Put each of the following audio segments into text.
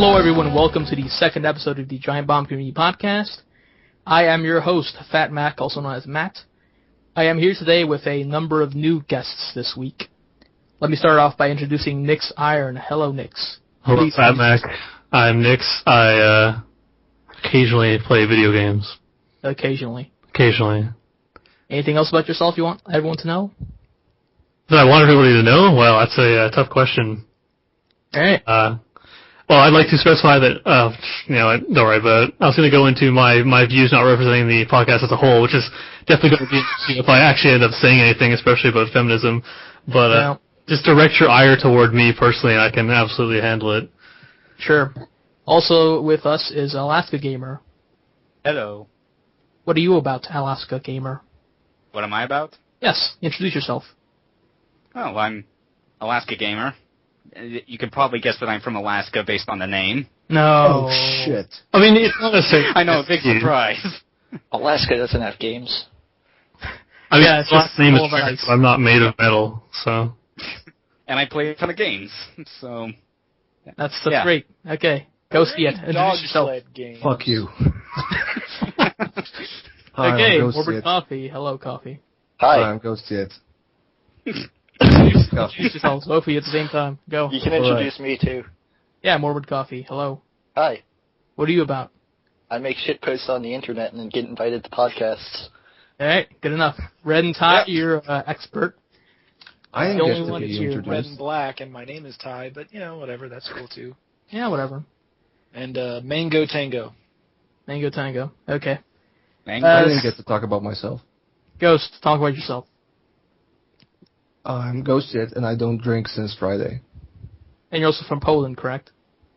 Hello everyone, welcome to the second episode of the Giantbomb Community Podcast. I am your host, Fat Mac, also known as Matt. I am here today with a number of new guests this week. Let me start off by introducing Nix Iron. Hello, Nix. Hello, Fat Mac. I'm Nix. I occasionally play video games. Occasionally. Anything else about yourself you want everyone to know? That I want everybody to know? Well, that's a tough question. Alright. Well, I'd like to specify that, don't worry, but I was going to go into my views not representing the podcast as a whole, which is definitely going to be interesting if I actually end up saying anything, especially about feminism. But just direct your ire toward me personally, and I can absolutely handle it. Sure. Also with us is Alaska Gamer. Hello. What are you about, Alaska Gamer? What am I about? Yes, introduce yourself. Oh, well, I'm Alaska Gamer. You can probably guess that I'm from Alaska based on the name. No. Oh, shit. I mean, it's not necessarily... I know, a big surprise. Alaska doesn't have games. I mean, yeah, it's last just name is full of ice. I'm not made of metal, so... And I play a ton of games, so... That's great. Okay. Go see it. Introduce yourself. Games. Fuck you. Okay, Morbid Coffee. Hello, Coffee. Hi. I'm Ghosty. Introduce yourselves, both of you at the same time. Go. You can introduce me too. Yeah, Morbid Coffee. Hello. Hi. What are you about? I make shit posts on the internet and then get invited to podcasts. Alright, good enough. Red and Ty, you're expert. I am the only just one to that's be here. introduced. Red and Black, and my name is Ty, but, whatever, that's cool too. Yeah, whatever. And Mango Tango. Mango Tango. Okay. I didn't get to talk about myself. Ghost, talk about yourself. I'm Ghosty, and I don't drink since Friday. And you're also from Poland, correct?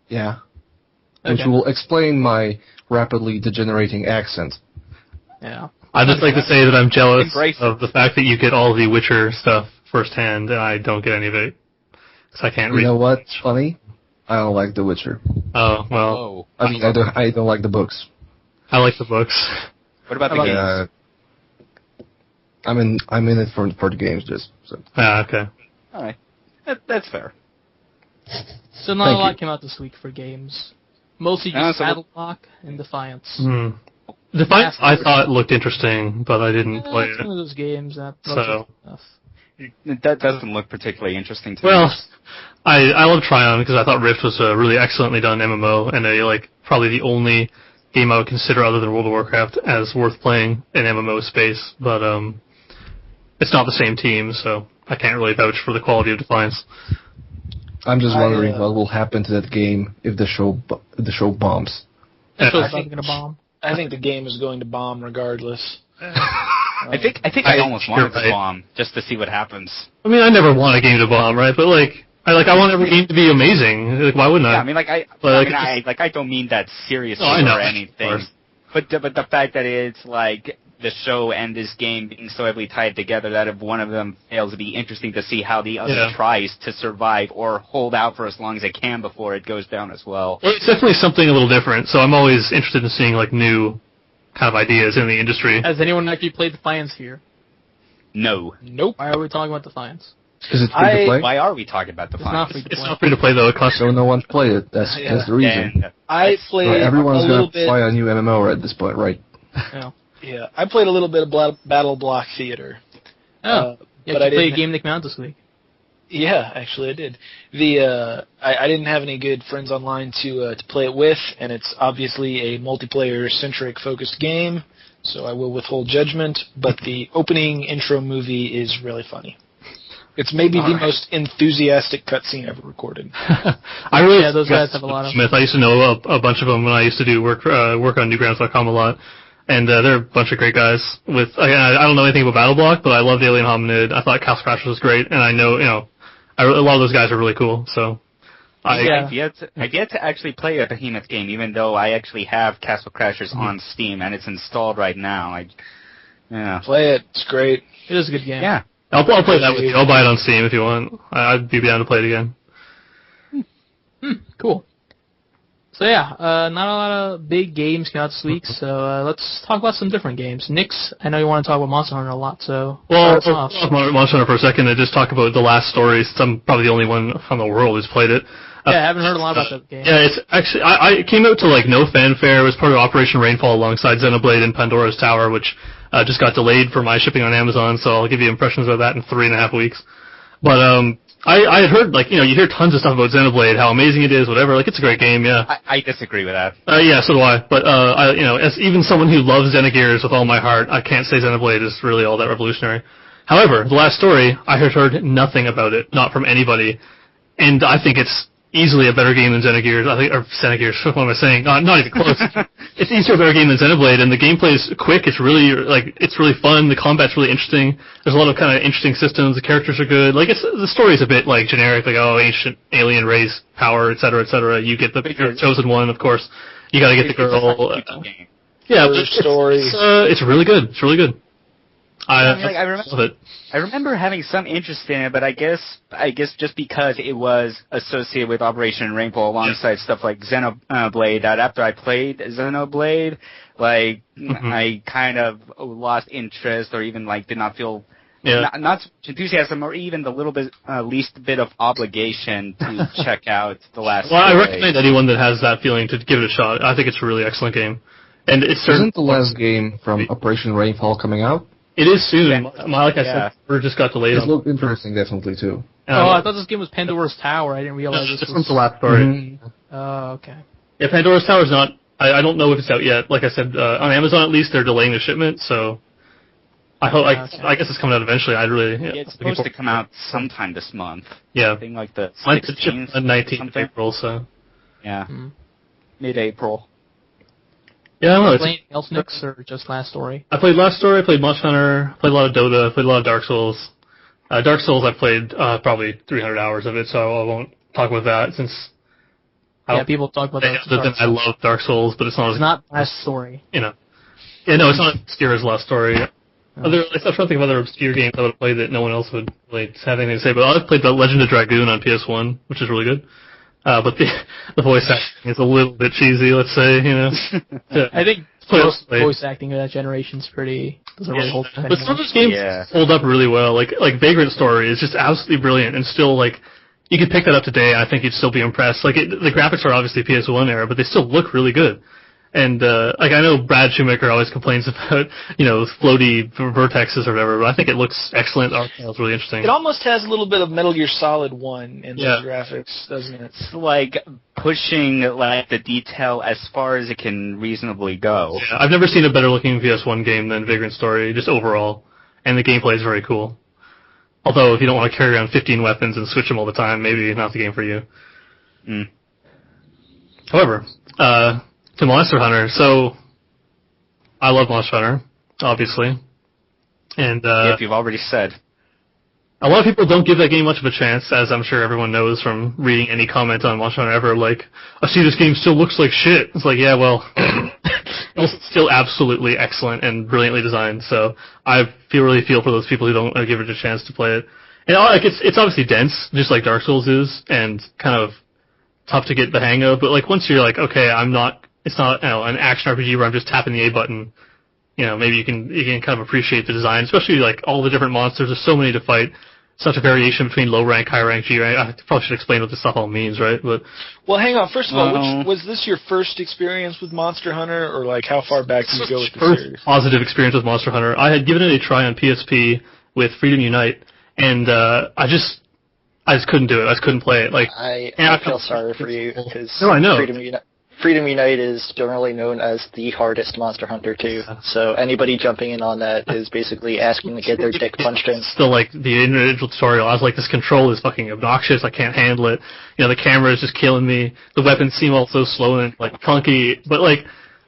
Yeah. Okay. Which will explain my rapidly degenerating accent. Yeah. I'd just like to say that I'm jealous of the fact that you get all the Witcher stuff firsthand, and I don't get any of it. Because I can't read. You know what's funny? I don't like The Witcher. Oh, well. I mean, I don't like the books. I like the books. What about the games? I'm in it for the games, just so. Ah, okay. All right, that's fair. So not a lot came out this week for games. Mostly just Battle Block and Defiance. Defiance, I thought looked interesting, but I didn't play it's it. one of those games that That doesn't look particularly interesting to me. Well, I love Tryon because I thought Rift was a really excellently done MMO, and probably the only game I would consider other than World of Warcraft as worth playing in MMO space. But it's not the same team, so I can't really vouch for the quality of Defiance. I'm just wondering what will happen to that game if the show bombs. The show's probably going to bomb. I think the game is going to bomb regardless. I think I almost want it to bomb just to see what happens. I mean, I never want a game to bomb, right? But I want every game to be amazing. Why wouldn't I? Yeah, I mean, I don't mean that seriously or anything. But the fact that it's the show and this game being so heavily tied together that if one of them fails, it'd be interesting to see how the other tries to survive or hold out for as long as it can before it goes down as well. Well, it's definitely something a little different, so I'm always interested in seeing new kind of ideas in the industry. Has anyone actually played Defiance here? No. Nope. Why are we talking about Defiance? Is it free to play? Why are we talking about Defiance? It's not free to play though. It costs. So no one's played it. That's the reason. I played everyone's a little gonna play a new MMO at this point, right? Yeah. Yeah, I played a little bit of Battle Block Theater. But I played a game that came out this week. Yeah, actually I did. I didn't have any good friends online to play it with, and it's obviously a multiplayer-centric focused game, so I will withhold judgment, but the opening intro movie is really funny. It's maybe the most enthusiastic cutscene ever recorded. Those guys have a lot of... Smith, I used to know a bunch of them when I used to do work on Newgrounds.com a lot. And they're a bunch of great guys. I don't know anything about BattleBlock, but I loved Alien Hominid. I thought Castle Crashers was great, and I know, a lot of those guys are really cool. So, I've yet to actually play a Behemoth game, even though I actually have Castle Crashers on Steam and it's installed right now. Play it; it's great. It is a good game. Yeah, I'll play that with you. I'll buy it on Steam if you want. I'd be down to play it again. Cool. So not a lot of big games came out this week, so let's talk about some different games. Nix, I know you want to talk about Monster Hunter a lot, so... Well, Monster Hunter for a second and just talk about the last story, since I'm probably the only one from the world who's played it. I haven't heard a lot about that game. Yeah, it's actually I came out to like no fanfare. It was part of Operation Rainfall alongside Xenoblade and Pandora's Tower, which just got delayed for my shipping on Amazon. So I'll give you impressions of that in 3.5 weeks. But I had heard, like, you hear tons of stuff about Xenoblade, how amazing it is, whatever. Like, it's a great game, yeah. I disagree with that. Yeah, so do I. But as even someone who loves Xenogears with all my heart, I can't say Xenoblade is really all that revolutionary. However, the last story, I had heard nothing about it, not from anybody, and I think it's easily a better game than Xenogears. Or Xenogears, what am I saying? Not even close. It's easily a better game than Xenoblade, and the gameplay is quick. It's really fun. The combat's really interesting. There's a lot of kind of interesting systems. The characters are good. Like, the story's a bit like generic, like, ancient alien race power, etc., etc. You get the chosen one, of course. You got to get the girl. Yeah, it's really good. It's really good. I love it. I remember having some interest in it, but I guess just because it was associated with Operation Rainfall alongside stuff like Xenoblade, that after I played Xenoblade, like, I kind of lost interest or even, like, did not feel not so much enthusiasm or even the little bit, least bit of obligation to check out the last Well, I recommend anyone that has that feeling to give it a shot. I think it's a really excellent game. And it's Isn't the last game from Operation Rainfall coming out? It is soon. Like I said, it just got delayed. It looked interesting, definitely, too. I thought this game was Pandora's Tower. I didn't realize this was... the last story. Oh, okay. Yeah, Pandora's Tower's not... I don't know if it's out yet. Like I said, on Amazon at least, they're delaying the shipment, so... I hope. I guess it's coming out eventually. It's supposed to come out sometime this month. Yeah. I think like the 16th. 19th of April, so... Yeah. Mid-April. Yeah, I don't know. Played anything else, Nix, or just last story? I played last story, I played Monster Hunter, played a lot of Dota, played a lot of Dark Souls. Dark Souls, I played probably 300 hours of it, so I won't talk about that since... people talk about that. I love Dark Souls, but it's not last story. Yeah, no, it's not as obscure as last story. I'm trying to think of other obscure games I would have played that no one else would really have anything to say, but I've played The Legend of Dragoon on PS1, which is really good. But the voice acting is a little bit cheesy, let's say, I think most voice acting of that generation's doesn't really hold up anymore. But some of those games hold up really well. Like Vagrant Story is just absolutely brilliant, and still, like, you could pick that up today, I think you'd still be impressed. Like, the graphics are obviously PS1 era, but they still look really good. And, like, I know Brad Shoemaker always complains about, floaty vertexes or whatever, but I think it looks excellent. Art style's really interesting. It almost has a little bit of Metal Gear Solid 1 in the graphics, doesn't it? It's like pushing, like, the detail as far as it can reasonably go. Yeah, I've never seen a better looking PS1 game than Vagrant Story, just overall. And the gameplay is very cool. Although, if you don't want to carry around 15 weapons and switch them all the time, maybe not the game for you. However, to Monster Hunter. So, I love Monster Hunter, obviously. And, if you've already said. A lot of people don't give that game much of a chance, as I'm sure everyone knows from reading any comment on Monster Hunter ever, like, I see this game still looks like shit. It's like, yeah, well, it's still absolutely excellent and brilliantly designed, so I really feel for those people who don't give it a chance to play it. And, like, it's obviously dense, just like Dark Souls is, and kind of tough to get the hang of, but, like, once you're like, okay, it's not an action RPG where I'm just tapping the A button. Maybe you can kind of appreciate the design, especially like all the different monsters. There's so many to fight. Such a variation between low rank, high rank, G rank. I probably should explain what this stuff all means, right? But hang on. First of all, was this your first experience with Monster Hunter, or like how far back do you go with the series? First positive experience with Monster Hunter. I had given it a try on PSP with Freedom Unite, and I just couldn't do it. I just couldn't play it. Like, I feel sorry for you because I know. Freedom Unite is generally known as the hardest Monster Hunter 2, so anybody jumping in on that is basically asking to get their dick punched in. Still, like, the individual tutorial, I was like, this control is fucking obnoxious, I can't handle it, the camera is just killing me, the weapons seem all so slow and, like, clunky, but, like,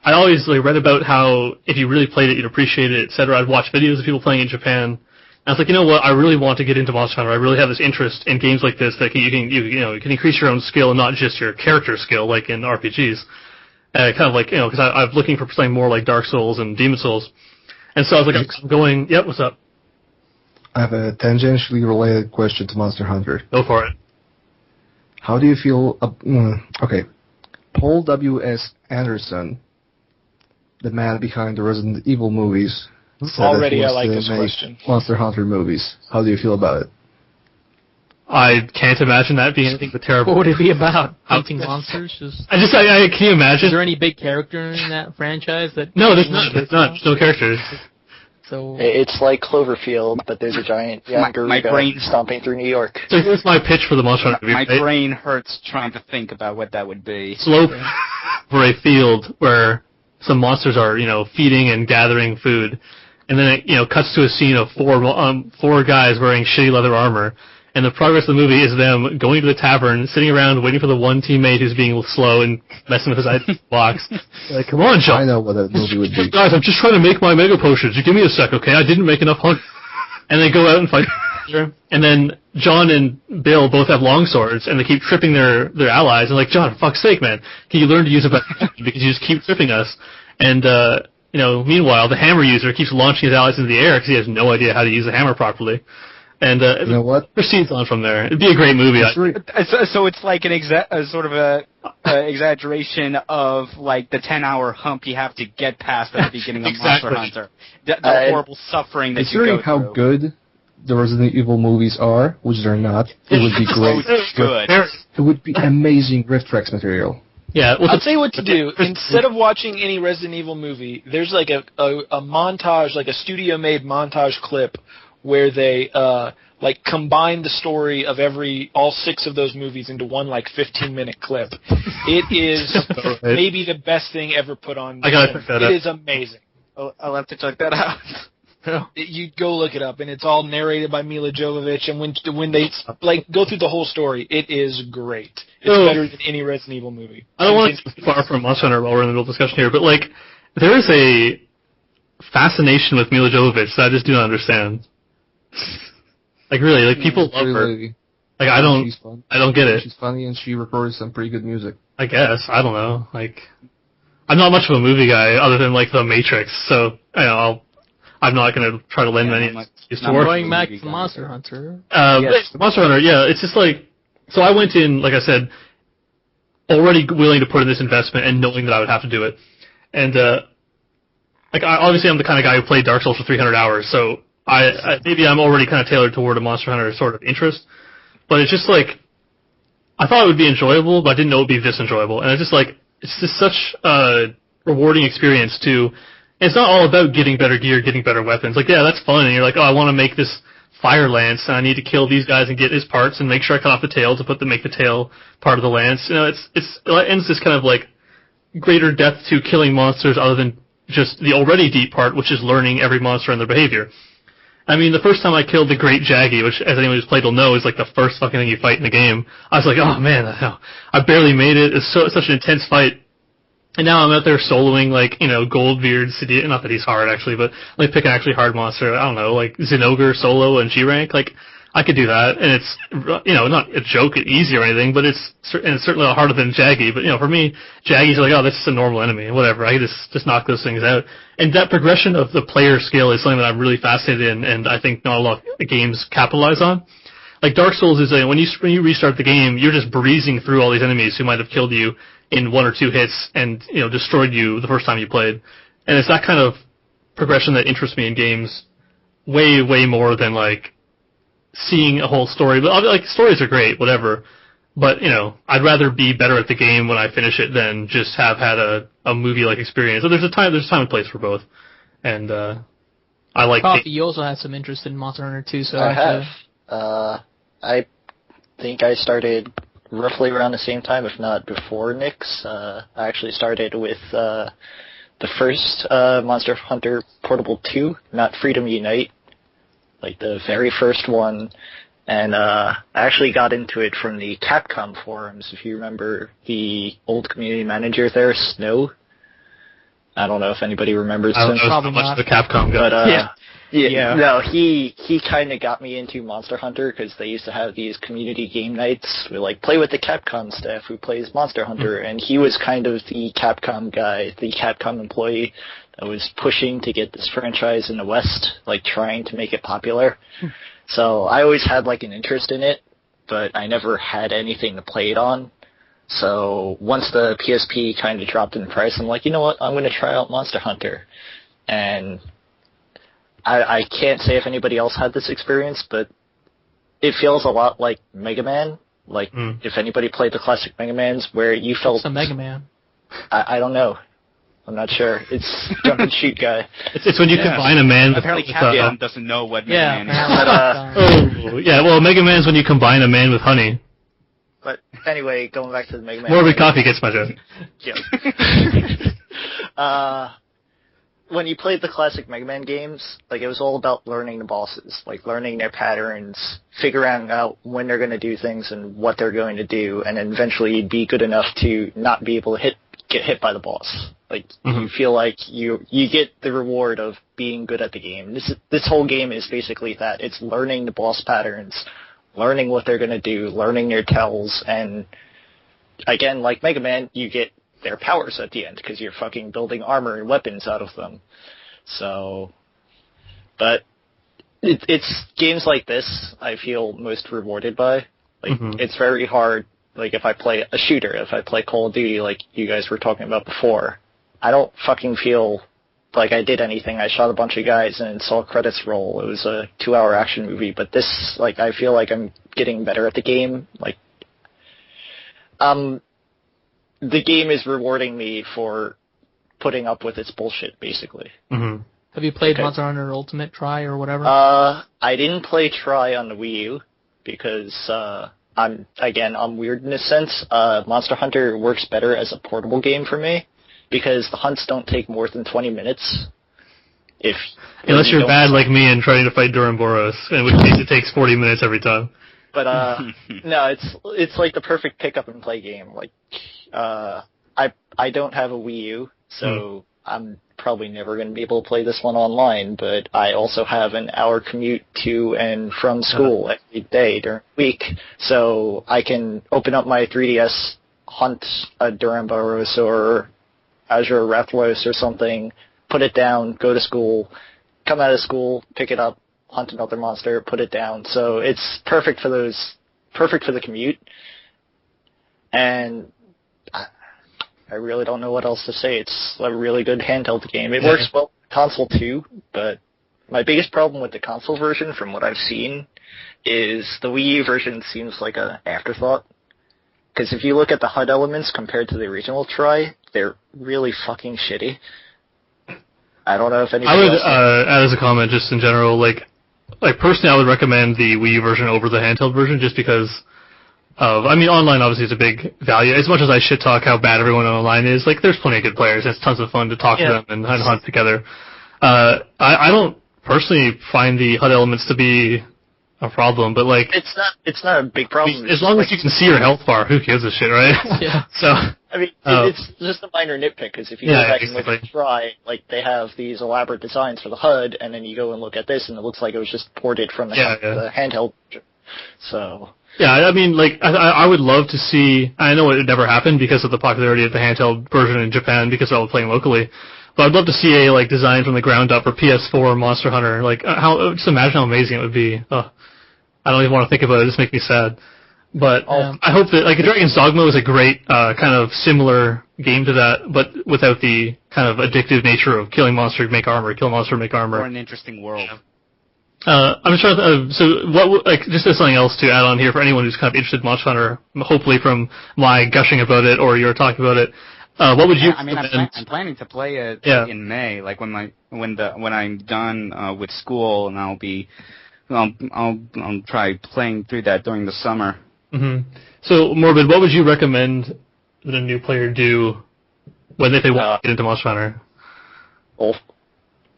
I always, like, read about how, if you really played it, you'd appreciate it, etc. I'd watch videos of people playing in Japan, and I was like, you know what, I really want to get into Monster Hunter. I really have this interest in games like this that you can increase your own skill and not just your character skill, like in RPGs. Kind of like, because I'm looking for something more like Dark Souls and Demon Souls. And so I was like, I'm going, yep, what's up? I have a tangentially related question to Monster Hunter. Go for it. How do you feel, okay, Paul W.S. Anderson, the man behind the Resident Evil movies, already I like this question. Monster Hunter movies. How do you feel about it? I can't imagine that being anything but terrible. What would it be about? Hunting monsters? Can you imagine? Is there any big character in that franchise that? No, there's not. There's no characters. So it's like Cloverfield, but there's a giant garuga stomping through New York. So here's my pitch for the Monster Hunter movie. My brain hurts trying to think about what that would be. Slope over a field where some monsters are, feeding and gathering food, and then it, cuts to a scene of four guys wearing shitty leather armor. And the progress of the movie is them going to the tavern, sitting around, waiting for the one teammate who's being slow and messing with his box. Like, come on, John. I know what that movie would be. Guys, I'm just trying to make my mega potions. You give me a sec, okay? I didn't make enough hunt. And they go out and fight. And then John and Bill both have long swords, and they keep tripping their allies. And like, John, for fuck's sake, man, can you learn to use a better weapon because you just keep tripping us? And meanwhile, the hammer user keeps launching his allies into the air because he has no idea how to use a hammer properly. And you know what? Proceeds on from there. It'd be a great movie. So it's like an sort of a exaggeration of like the 10-hour hump you have to get past at the beginning of Monster Hunter. The horrible suffering that you go through. Considering how good the Resident Evil movies are, which they're not, it would be great. Good. It would be amazing riff tracks material. Yeah, I'll tell you what to do. Instead of watching any Resident Evil movie, there's like a montage, like a studio-made montage clip where they combine the story of all 6 of those movies into one 15-minute clip. It is maybe the best thing ever put on. I gotta check that out. It is amazing. I'll have to check that out. You go look it up, and it's all narrated by Mila Jovovich. And when they go through the whole story, it is great. It's better than any Resident Evil movie. I don't want to get too far from Monster Hunter while we're in the middle of discussion here, but there is a fascination with Mila Jovovich that I just do not understand. Really, people love her. I don't get it. She's funny and she records some pretty good music. I guess. I don't know. I'm not much of a movie guy other than The Matrix, so I'm not going to try to lend any excuse to work. Going back to Monster Hunter. Yes. Monster Hunter, yeah, it's just so I went in, like I said, already willing to put in this investment and knowing that I would have to do it. And obviously I'm the kind of guy who played Dark Souls for 300 hours, so maybe I'm already kind of tailored toward a Monster Hunter sort of interest, but it's just I thought it would be enjoyable, but I didn't know it would be this enjoyable, and it's just such a rewarding experience it's not all about getting better gear, getting better weapons. Yeah, that's fun, and you're I want to make this fire lance, and I need to kill these guys and get his parts, and make sure I cut off the tail to make the tail part of the lance. It ends this kind of greater depth to killing monsters other than just the already deep part, which is learning every monster and their behavior. I mean, the first time I killed the Great Jaggy, which, as anyone who's played will know, is the first fucking thing you fight in the game, I was oh man, I barely made it. It's such an intense fight. And now I'm out there soloing, Goldbeard, Sidious, not that he's hard, actually, but, pick an actually hard monster, I don't know, Zinogre solo and G-Rank, I could do that, and it's, not a joke, easy or anything, but it's certainly a lot harder than Jaggy, but, for me, Jaggy's that's just a normal enemy, whatever, I can just knock those things out. And that progression of the player skill is something that I'm really fascinated in, and I think not a lot of games capitalize on. Dark Souls is when you restart the game, you're just breezing through all these enemies who might have killed you in 1 or 2 hits and, destroyed you the first time you played. And it's that kind of progression that interests me in games way, way more than, seeing a whole story. But, stories are great, whatever. But, I'd rather be better at the game when I finish it than just have had a movie-like experience. So there's a time and place for both. And, I like... Coffee, you also had some interest in Monster Hunter 2, so... I have. I think I started roughly around the same time, if not before Nick's. I actually started with the first Monster Hunter Portable 2, not Freedom Unite, the very first one. And I actually got into it from the Capcom forums, if you remember the old community manager there, Snow. I don't know if anybody remembers him. I don't know how much the Capcom guy. But, yeah. No, he kind of got me into Monster Hunter because they used to have these community game nights with play with the Capcom staff who plays Monster Hunter, and he was kind of the Capcom guy, the Capcom employee that was pushing to get this franchise in the West, trying to make it popular. So I always had an interest in it, but I never had anything to play it on. So once the PSP kind of dropped in price, I'm you know what, I'm going to try out Monster Hunter. And I can't say if anybody else had this experience, but it feels a lot like Mega Man. Like, if anybody played the classic Mega Mans, where you felt... What's a Mega Man? I don't know. I'm not sure. It's jump and shoot guy. It's when you combine a man with... Apparently Capcom doesn't know what Mega Man is. Well, Mega Man's when you combine a man with honey. But anyway, going back to the Mega Man... Morbid Coffee gets my joke. Yeah. When you played the classic Mega Man games, like, it was all about learning the bosses, like, learning their patterns, figuring out when they're going to do things and what they're going to do, and then eventually you'd be good enough to not be able to get hit by the boss. Like, you feel like you get the reward of being good at the game. This whole game is basically that. It's learning the boss patterns, learning what they're going to do, learning their tells, and again, like Mega Man, you get their powers at the end, because you're fucking building armor and weapons out of them. So, but it's games like this I feel most rewarded by. Like, it's very hard, like, if I play a shooter, if I play Call of Duty, like you guys were talking about before, I don't fucking feel like I did anything. I shot a bunch of guys and saw credits roll. It was a 2-hour action movie, but this, like, I feel like I'm getting better at the game. Like, the game is rewarding me for putting up with its bullshit, basically. Have you played Monster Hunter Ultimate Try or whatever? I didn't play Try on the Wii U because I'm weird in a sense. Monster Hunter works better as a portable game for me because the hunts don't take more than 20 minutes. Unless you're bad like me and trying to fight Duramboros, in which case it takes 40 minutes every time. But no, it's like the perfect pick up and play game. Like, I don't have a Wii U, so I'm probably never going to be able to play this one online, but I also have an hour commute to and from school every day during the week, so I can open up my 3DS, hunt a Duramboros or Azure Rathalos or something, put it down, go to school, come out of school, pick it up, hunt another monster, put it down. So it's perfect for the commute. And I really don't know what else to say. It's a really good handheld game. It works well with console too, but my biggest problem with the console version, from what I've seen, is the Wii U version seems like an afterthought. Because if you look at the HUD elements compared to the original Try, they're really fucking shitty. I don't know if anybody I would add as a comment, just in general, like personally, I would recommend the Wii U version over the handheld version, just because of, I mean, online obviously is a big value. As much as I shit talk how bad everyone online is, like, there's plenty of good players. It's tons of fun to talk to them and hunt together. I don't personally find the HUD elements to be a problem, but like, it's not a big problem. I mean, as long as you can see your health bar, who gives a shit, right? Yeah. So, I mean, it's just a minor nitpick, because if you go back and look at Try, like, they have these elaborate designs for the HUD, and then you go and look at this, and it looks like it was just ported from the handheld. So. Yeah, I mean, like, I would love to see, I know it would never happen because of the popularity of the handheld version in Japan, because they're all playing locally, but I'd love to see a, like, design from the ground up for PS4 Monster Hunter. Like, just imagine how amazing it would be. I don't even want to think about it, it just makes me sad. But I hope that, like, Dragon's Dogma was a great, kind of similar game to that, but without the kind of addictive nature of killing monster, make armor, kill monster, make armor. Or an interesting world. Yeah. I'm trying to, so what, like, just as something else to add on here for anyone who's kind of interested in Monster Hunter, hopefully from my gushing about it or your talking about it, what would you recommend? I'm planning to play it in May, like when I'm done with school, and I'll try playing through that during the summer. So, Morbid, what would you recommend that a new player do when they want to get into Monster Hunter? Well,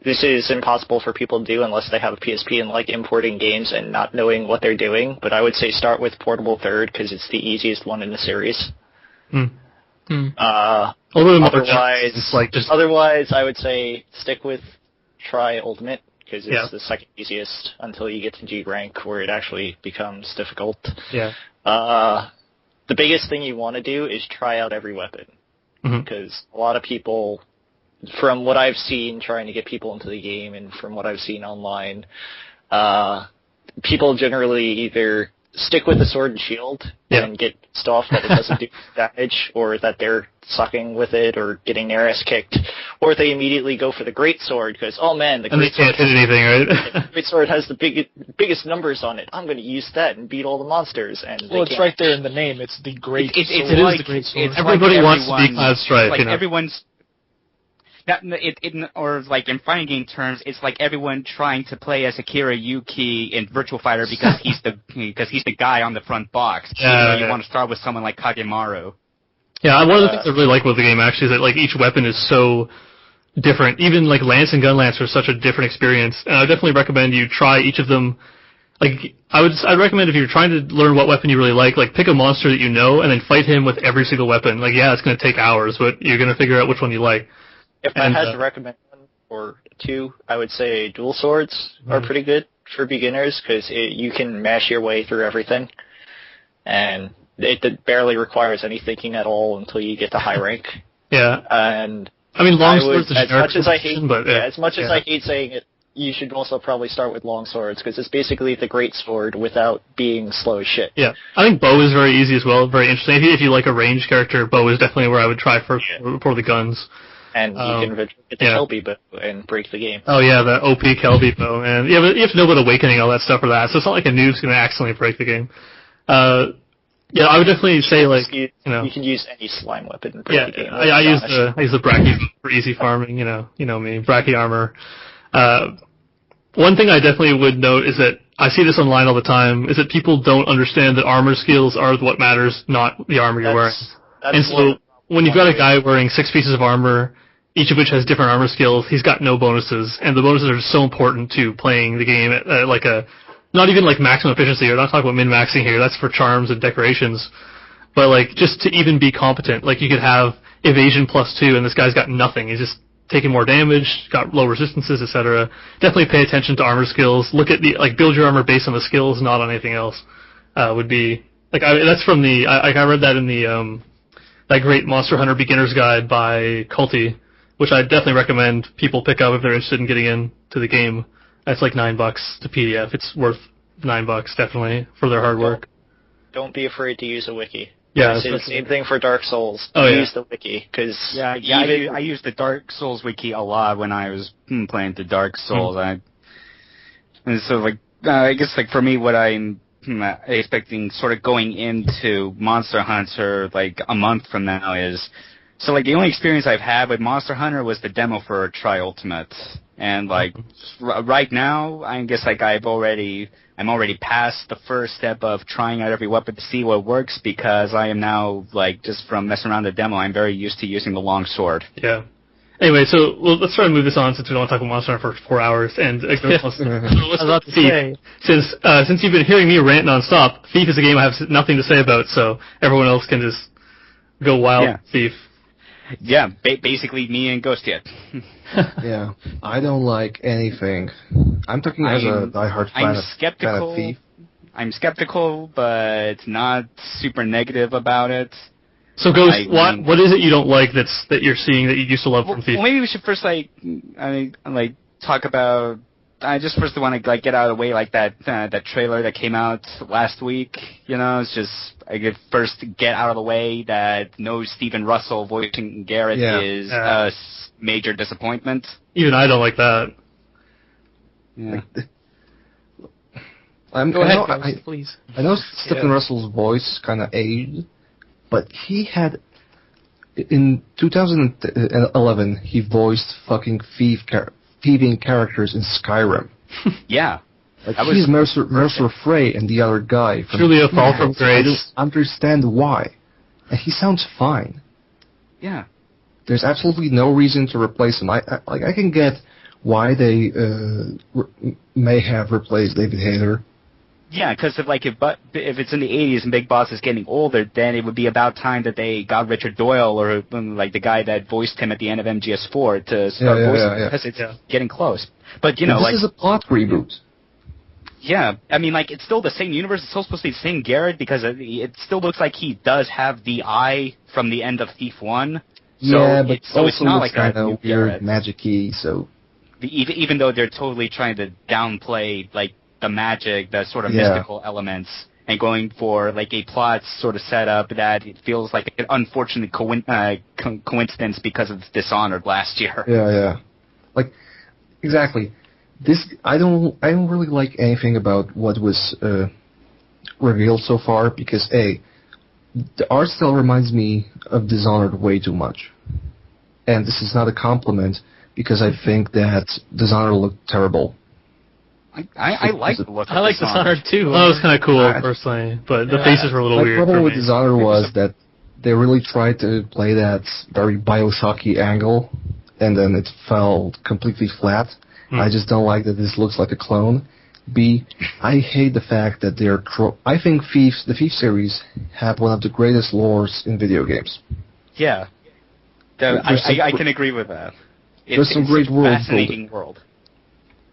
this is impossible for people to do unless they have a PSP and like importing games and not knowing what they're doing, but I would say start with Portable Third, because it's the easiest one in the series. Otherwise, I would say stick with Try Ultimate, because it's the second easiest until you get to G rank, where it actually becomes difficult. The biggest thing you want to do is try out every weapon, because a lot of people, from what I've seen trying to get people into the game and from what I've seen online, people generally either stick with the sword and shield and get pissed off that it doesn't do damage, or that they're sucking with it or getting their ass kicked, Or they immediately go for the great sword because, oh man, the great sword can't hit anything, right? the great sword has the biggest numbers on it. I'm going to use that and beat all the monsters. And it's right there in the name. It's the great sword. It is the great sword. Everybody wants to be Cloud Strife, like you know. Everyone's. Or like in fighting game terms, it's like everyone trying to play as Akira Yuki in Virtua Fighter because he's the guy on the front box. You want to start with someone like Kagemaru. Yeah, one of the things I really like about the game actually is that like each weapon is so different. Even like Lance and Gun Lance are such a different experience, and I would definitely recommend you try each of them. Like I'd recommend if you're trying to learn what weapon you really like pick a monster that you know and then fight him with every single weapon. Like it's going to take hours, but you're going to figure out which one you like. If I had to recommend one or two, I would say dual swords are pretty good for beginners because you can mash your way through everything, and it barely requires any thinking at all until you get to high rank. Yeah. And I mean, long swords is as much as I hate yeah. saying it, you should also probably start with long swords because it's basically the great sword without being slow as shit. Yeah, I think bow is very easy as well, very interesting. If you like a ranged character, bow is definitely where I would try first before the guns. And you can get the Kelby bow and break the game. Oh yeah, the OP Kelby bow, and you have to know about Awakening, all that stuff for that. So it's not like a noob's going to accidentally break the game. Yeah, I would definitely say you can use any slime weapon and break the game. I use the Bracky for easy farming. You know me, Bracky armor. One thing I definitely would note is that I see this online all the time, is that people don't understand that armor skills are what matters, not the armor you're wearing. And so when you've got a guy wearing 6 pieces of armor, each of which has different armor skills, he's got no bonuses, and the bonuses are so important to playing the game at not even like maximum efficiency. We're not talking about min-maxing here. That's for charms and decorations. But like just to even be competent, like you could have evasion +2, and this guy's got nothing. He's just taking more damage, got low resistances, etc. Definitely pay attention to armor skills. Look at build your armor based on the skills, not on anything else. Would be that's from I read that in the that great Monster Hunter Beginner's Guide by Culty, which I definitely recommend people pick up if they're interested in getting into the game. That's like $9 to PDF. It's worth $9 definitely for their hard work. Don't be afraid to use a wiki. Yeah, I say the same thing for Dark Souls. Use the wiki because I use the Dark Souls wiki a lot when I was playing the Dark Souls. I guess for me, what I'm expecting sort of going into Monster Hunter like a month from now is the only experience I've had with Monster Hunter was the demo for Tri-Ultimate, and right now I guess I'm already past the first step of trying out every weapon to see what works because I am now just from messing around the demo I'm very used to using the long sword. Yeah. Anyway, so let's try to move this on since we don't want to talk about Monster Hunter for 4 hours. And let's Thief. Since you've been hearing me rant nonstop, Thief is a game I have nothing to say about, so everyone else can just go wild. Yeah. Thief. Yeah, basically me and Ghostia. Yeah, I don't like anything. I'm talking as a diehard fan of Thief. I'm skeptical, but not super negative about it. So, Ghost, what is it you don't like that you're seeing that you used to love from Thief? Well, maybe we should first talk about. I just first want to get out of the way that trailer that came out last week. It's just I could first get out of the way that no Stephen Russell voicing Garrett is a major disappointment. Even I don't like that. Yeah. Go ahead, please. I know Stephen Russell's voice kind of aged, but he had in 2011 he voiced fucking thieving characters in Skyrim. Yeah. He's Mercer Frey and the other guy. Truly a fall from grace. I don't understand why. And he sounds fine. Yeah. There's absolutely no reason to replace him. I can get why they may have replaced David Hayter. Yeah, because if it's in the 80s and Big Boss is getting older, then it would be about time that they got Richard Doyle or the guy that voiced him at the end of MGS4 to start voicing because it's getting close. But this is a plot reboot. Yeah, I mean, it's still the same universe. It's still supposed to be the same Garrett because it still looks like he does have the eye from the end of Thief 1. So but it's not like kind of weird, magic-y. So even though they're totally trying to downplay the magic, the sort of mystical elements, and going for like a plot sort of setup that it feels like an unfortunate coincidence because of Dishonored last year. Yeah. Like, exactly. I don't really like anything about what was revealed so far because the art style reminds me of Dishonored way too much. And this is not a compliment because I think that Dishonored looked terrible. I like the look of Dishonored. I like Dishonored too. Well, it was kind of cool personally, but the faces were a little weird. My problem for with me. Dishonored was that they really tried to play that very Bioshocky angle, and then it fell completely flat. I just don't like that this looks like a clone. B, I hate the fact that they're... I think the Thief series have one of the greatest lores in video games. Yeah. I can agree with that. There's some great worlds. Fascinating world.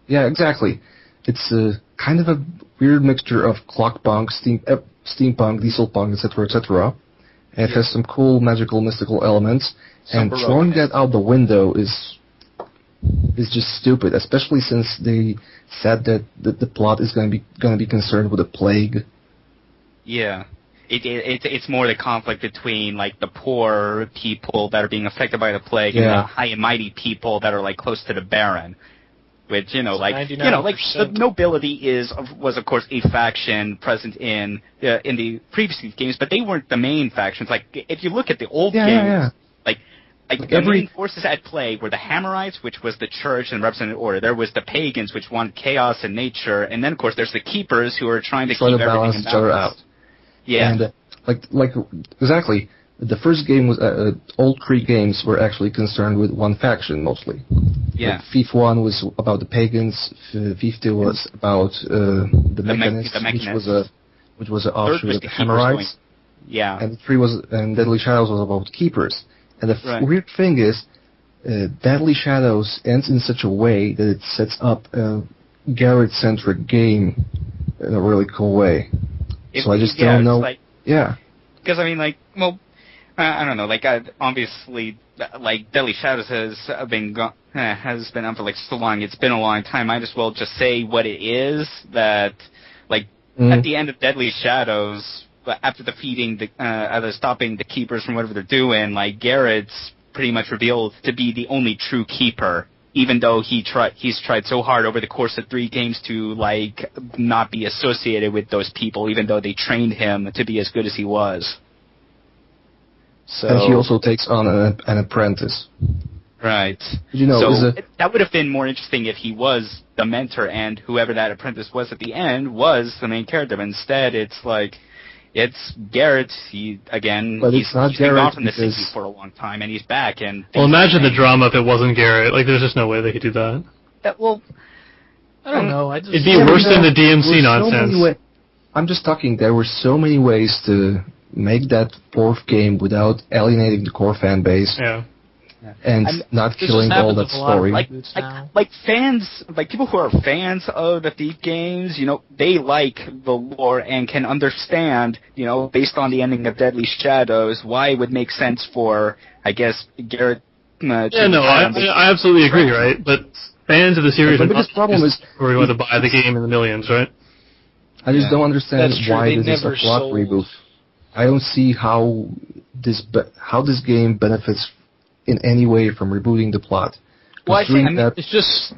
Yeah, exactly. It's kind of a weird mixture of clockpunk, steampunk, dieselpunk, etc., etc. And it has some cool magical, mystical elements. And throwing that out the window is just stupid, especially since they said that the plot is going to be concerned with a plague. Yeah. It's more the conflict between like the poor people that are being affected by the plague and the high and mighty people that are like close to the Baron. Which the nobility was of course a faction present in the previous games, but they weren't the main factions. Like if you look at the old games, like the main forces at play were the Hammerites, which was the church and represented order. There was the pagans, which wanted chaos and nature, and then of course there's the keepers who are trying to keep everything balance each other out. Yeah, and like exactly. The first game was old Krieg games were actually concerned with one faction mostly. Yeah. Like Thief 1 was about the pagans. Thief 2 was about the Mechanists, which was an offshoot of the Hammerites. Yeah. And Deadly Shadows was about keepers. And the weird thing is, Deadly Shadows ends in such a way that it sets up a Garrett-centric game in a really cool way. So I just don't know. Because I mean, like, well, I don't know. Like, obviously, like Deadly Shadows has been up for like so long. It's been a long time. Might as well just say what it is. That, like, at the end of Deadly Shadows, after defeating stopping the keepers from whatever they're doing, like Garrett's pretty much revealed to be the only true keeper. Even though he's tried so hard over the course of 3 games to like not be associated with those people, even though they trained him to be as good as he was. So, and he also takes on an apprentice. Right. That would have been more interesting if he was the mentor and whoever that apprentice was at the end was the main character. But instead, it's like, it's Garrett. He's been gone from the city for a long time, and he's back. And well, imagine the drama if it wasn't Garrett. Like, there's just no way they could do that. I don't know. It'd be worse than the DMC nonsense. I'm just talking. There were so many ways to make that 4th game without alienating the core fan base. Yeah. And not killing all that story. Like fans, like people who are fans of the Thief games, they like the lore and can understand, based on the ending of Deadly Shadows, why it would make sense for, I guess, Garrett. I absolutely agree, right? But fans of the series are not who are going to buy the game in the millions, right? I just don't understand why this is a plot reboot. I don't see how this game benefits in any way from rebooting the plot. Well, I think it's just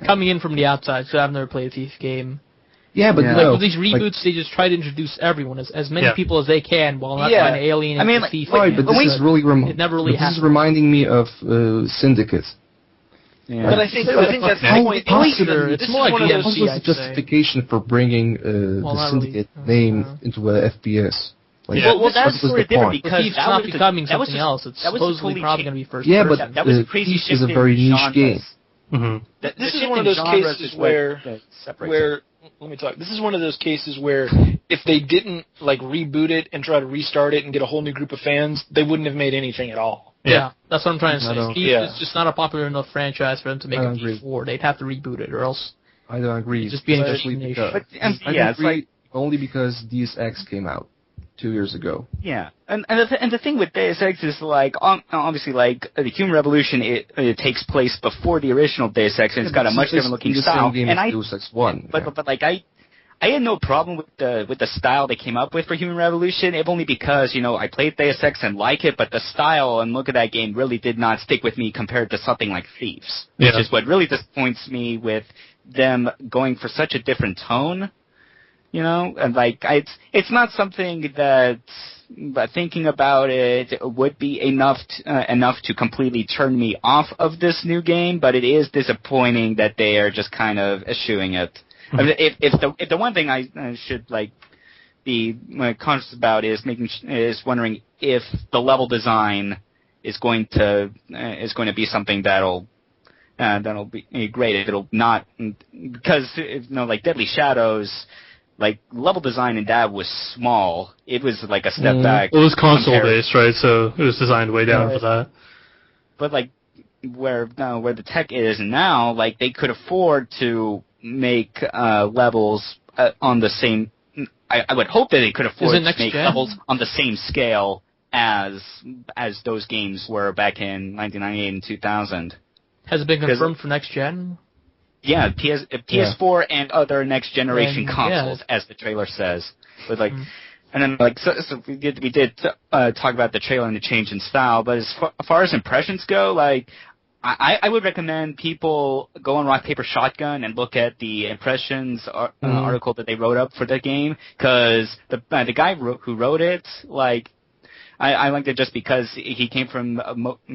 coming in from the outside, so I've never played a Thief game. Yeah, but with these reboots, they just try to introduce everyone, as many people as they can, while not trying to alienate the Thief. Right, but this is really this is reminding me of Syndicate. Yeah. But I think that's the point. It's more like DMC, I'd say. Justification for bringing the Syndicate name into a FPS. That's sort of different because Thief's not becoming something else. It's supposedly probably going to be first person. Yeah, but that was a crazy shift is a very niche game. Mm-hmm. This is one of those cases where let me talk. This is one of those cases where if they didn't like reboot it and try to restart it and get a whole new group of fans, they wouldn't have made anything at all. Yeah, that's what I'm trying to say. Thief is just not a popular enough franchise for them to make a Thief 4. They'd have to reboot it, or else I don't agree. It'd just be an interesting niche. Only because Deus Ex came out 2 years ago. Yeah, and the thing with Deus Ex is like obviously like the Human Revolution it takes place before the original Deus Ex and it's got a much different looking style. And Deus Ex 1. But like I I had no problem with the style they came up with for Human Revolution, if only because, I played Deus Ex and like it, but the style and look of that game really did not stick with me compared to something like Thieves, which is what really disappoints me with them going for such a different tone, and it's not something that, but thinking about it would be enough to completely turn me off of this new game, but it is disappointing that they are just kind of eschewing it. If the one thing I should be conscious about is wondering if the level design is going to be something that'll be great. If it'll not, because Deadly Shadows, level design in that was small. It was a step back. It was console based, right? So it was designed way down for that. But where the tech is now, they could afford to make levels on the same. I would hope that they could afford to make levels on the same scale as those games were back in 1998 and 2000. Has it been confirmed for next gen? Yeah, PS4 and other next generation consoles, as the trailer says. But and then so we did talk about the trailer and the change in style. But as far as impressions go, I would recommend people go on Rock Paper Shotgun and look at the impressions article that they wrote up for the game, because the guy who wrote it, I liked it just because he came from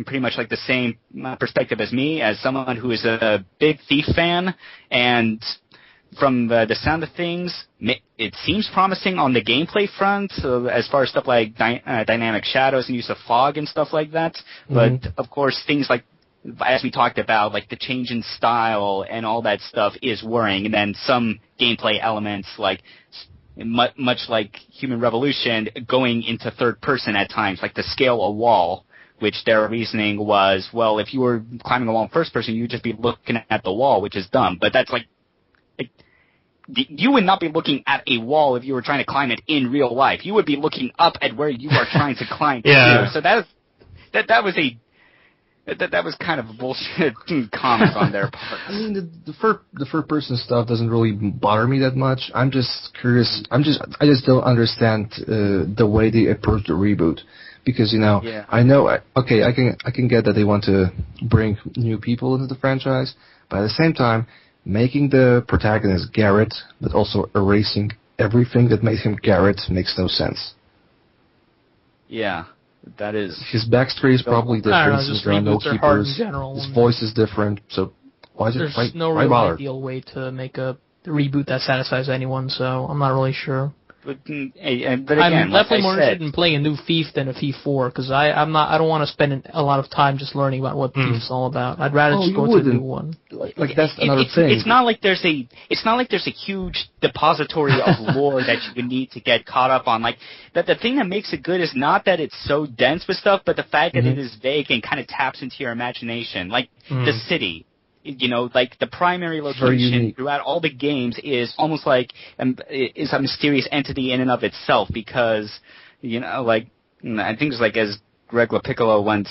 pretty much the same perspective as me, as someone who is a big Thief fan, and from the sound of things, it seems promising on the gameplay front, so as far as stuff like dynamic shadows and use of fog and stuff like that. But of course, things as we talked about, the change in style and all that stuff is worrying, and then some gameplay elements, much like Human Revolution, going into third person at times, to scale a wall, which their reasoning was, well, if you were climbing a wall in first person, you'd just be looking at the wall, which is dumb. But that's you would not be looking at a wall if you were trying to climb it in real life. You would be looking up at where you are trying to climb. So that was kind of a bullshit comment on their part. I mean, the third person stuff doesn't really bother me that much. I'm just curious. I just don't understand the way they approach the reboot, because I know. Okay, I can get that they want to bring new people into the franchise, but at the same time, making the protagonist Garrett, but also erasing everything that made him Garrett makes no sense. Yeah. That is, his backstory is probably different since there are no keepers. His voice is different, so why is it? There's no real ideal way to make a reboot that satisfies anyone, so I'm not really sure. But again, I'm definitely more interested in playing a new Thief than a Thief 4, because I don't want to spend a lot of time just learning about what Thief's all about. I'd rather just go to the new one. That's another thing. It's not like there's a huge depository of lore that you would need to get caught up on. The thing that makes it good is not that it's so dense with stuff, but the fact that it is vague and kind of taps into your imagination. The city. The primary location throughout all the games is almost is a mysterious entity in and of itself, because, I think it's as Greg LaPiccolo once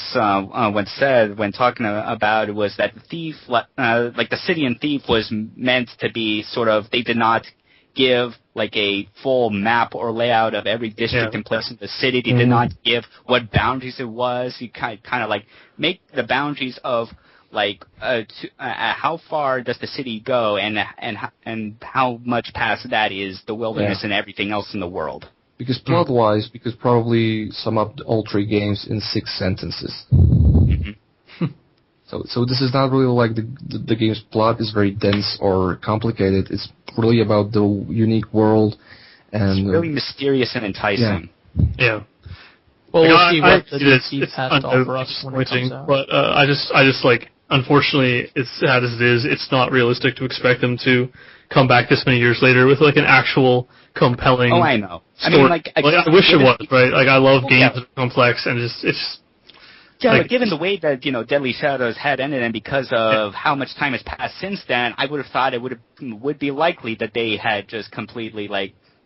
said when talking about it, was that the Thief, the city in Thief was meant to be they did not give a full map or layout of every district and place in the city. They did not give what boundaries it was. You kind of make the boundaries of how far does the city go, and how much past that is the wilderness and everything else in the world. Because plot-wise, we could probably sum up all three games in 6 sentences. So this is not really the game's plot is very dense or complicated. It's really about the unique world, and it's really mysterious and enticing. Yeah. Well, we'll see what the Thief has to offer us when it comes out. But I just unfortunately, as sad as it is, it's not realistic to expect them to come back this many years later with an actual compelling. Oh, I know. Story. I mean, I wish it was, right? I love games that are complex, and it's. Yeah, but given the way that Deadly Shadows had ended, and because of how much time has passed since then, I would have thought it would be likely that they had just completely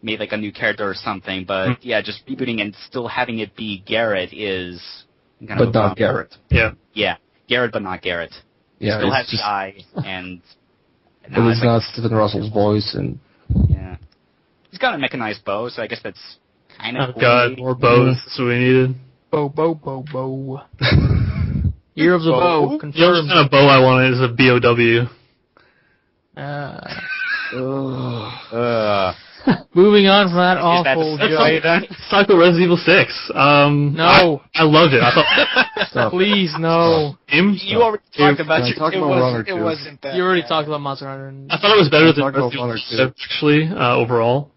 made a new character or something. But just rebooting and still having it be Garrett is. But not Garrett. Yeah. Yeah. Garrett, but not Garrett. Yeah, still has the eye, and it was not Stephen Russell's voice, and got a mechanized bow, so I guess that's kind of. Oh God, more bows. That's what we needed. Bow. Year of the bow. Confirmed. The only kind of bow I wanted is a BOW. Moving on from that awful joke. Psycho Resident Evil 6. No. I loved it. I thought. Please, no. You already talked about it. It wasn't that. You already bad. talked about Monster Hunter. I thought it was better than Resident Evil 7, actually, overall.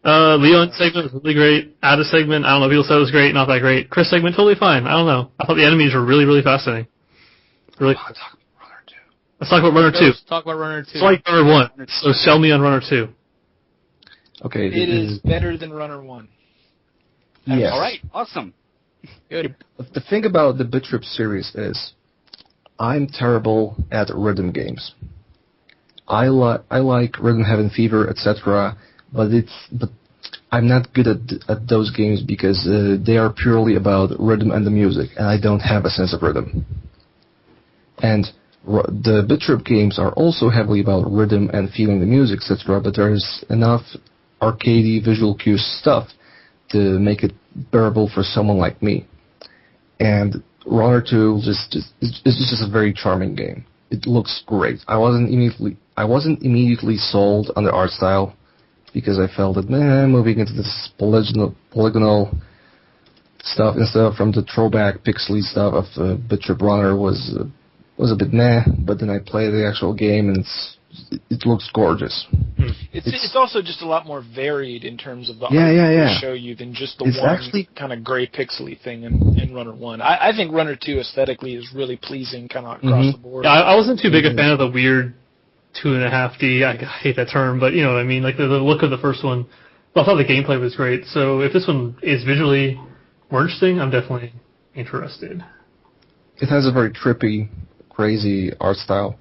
Leon segment was really great. Ada segment, I don't know, people said it was great, not that great. Chris segment, totally fine. I don't know. I thought the enemies were really, really fascinating. Really. Let's talk about Runner 2. Let's talk about Runner 2. It's like Runner 1, so sell me on Runner 2. Okay. It is better than Runner 1. Yes. All right, awesome. Good. The thing about the Bit Trip series is, I'm terrible at rhythm games. I like Rhythm Heaven Fever, etc., but I'm not good at those games because they are purely about rhythm and the music, and I don't have a sense of rhythm. And the Bit Trip games are also heavily about rhythm and feeling the music, etc., but there's enough arcadey visual cue stuff to make it bearable for someone like me. And Runner 2 is just a very charming game. It looks great. I wasn't immediately sold on the art style because I felt that moving into this polygonal stuff instead from the throwback pixely stuff of Bit Trip Runner was a bit meh. But then I played the actual game and it looks gorgeous. It's also just a lot more varied in terms of the art they show you than just the one kind of gray pixely thing in Runner 1. I think Runner 2 aesthetically is really pleasing kind of across the board. Yeah, I wasn't too big a fan of the weird 2.5D. I hate that term, but you know what I mean. Like the look of the first one. But I thought the gameplay was great. So if this one is visually more interesting, I'm definitely interested. It has a very trippy, crazy art style.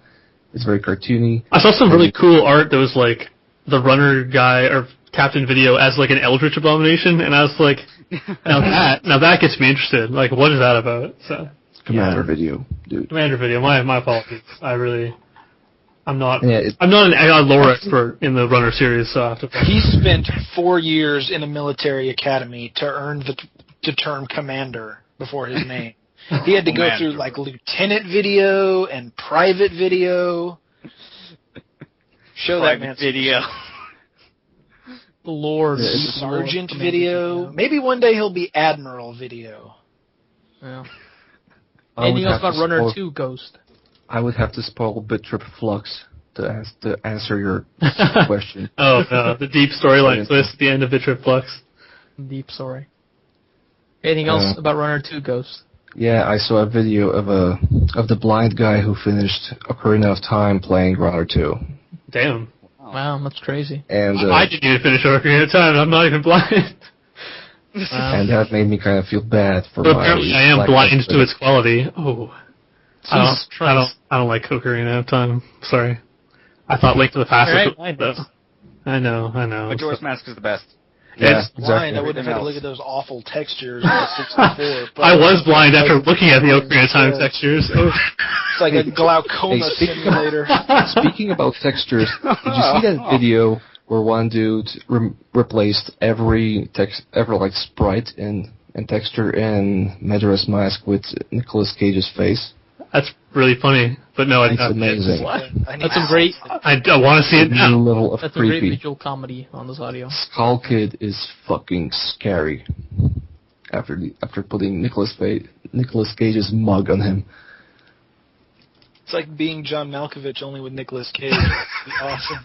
It's very cartoony. I saw some really cool art that was like the runner guy or Captain Video as like an eldritch abomination, and I was like, now that gets me interested. Like, what is that about? So Commander Video, dude. Commander Video. My apologies. I'm not an lore expert in the Runner series, so I have to. He spent 4 years in a military academy to earn the term commander before his name. He had to go through like lieutenant video and private video. Show private that man video. Lord. Sergeant video. Maybe one day he'll be admiral video. Yeah. Anything else about Runner 2, Ghost? I would have to spoil Bit Trip Flux to answer your question. Oh no, the deep storyline twist at the end of Bit Trip Flux. Deep story. Anything else about Runner 2, Ghost? Yeah, I saw a video of the blind guy who finished Ocarina of Time playing Runner 2. Damn. Wow, that's crazy. And I didn't even finish Ocarina of Time. I'm not even blind. And that made me kind of feel bad for but apparently I am blind to its quality. Oh. I don't like Ocarina of Time. Sorry. I thought Link to the Past was blind, though. I know. Majora's Mask is the best. Yeah, it's blind. I wouldn't have had to look at those awful textures on the 64. I was blind after looking at the Ocarina of Time textures. Oh. It's like a glaucoma simulator. Speaking about textures, did you see that video where one dude replaced every sprite and texture in Majora's Mask with Nicolas Cage's face? That's really funny, but no, it's amazing. That's a great. I want to see it now. Level of That's creepy. a great visual comedy on this audio. Skull Kid is fucking scary. After putting Nicolas Cage's mug on him. It's like being John Malkovich only with Nicolas Cage. That'd be awesome.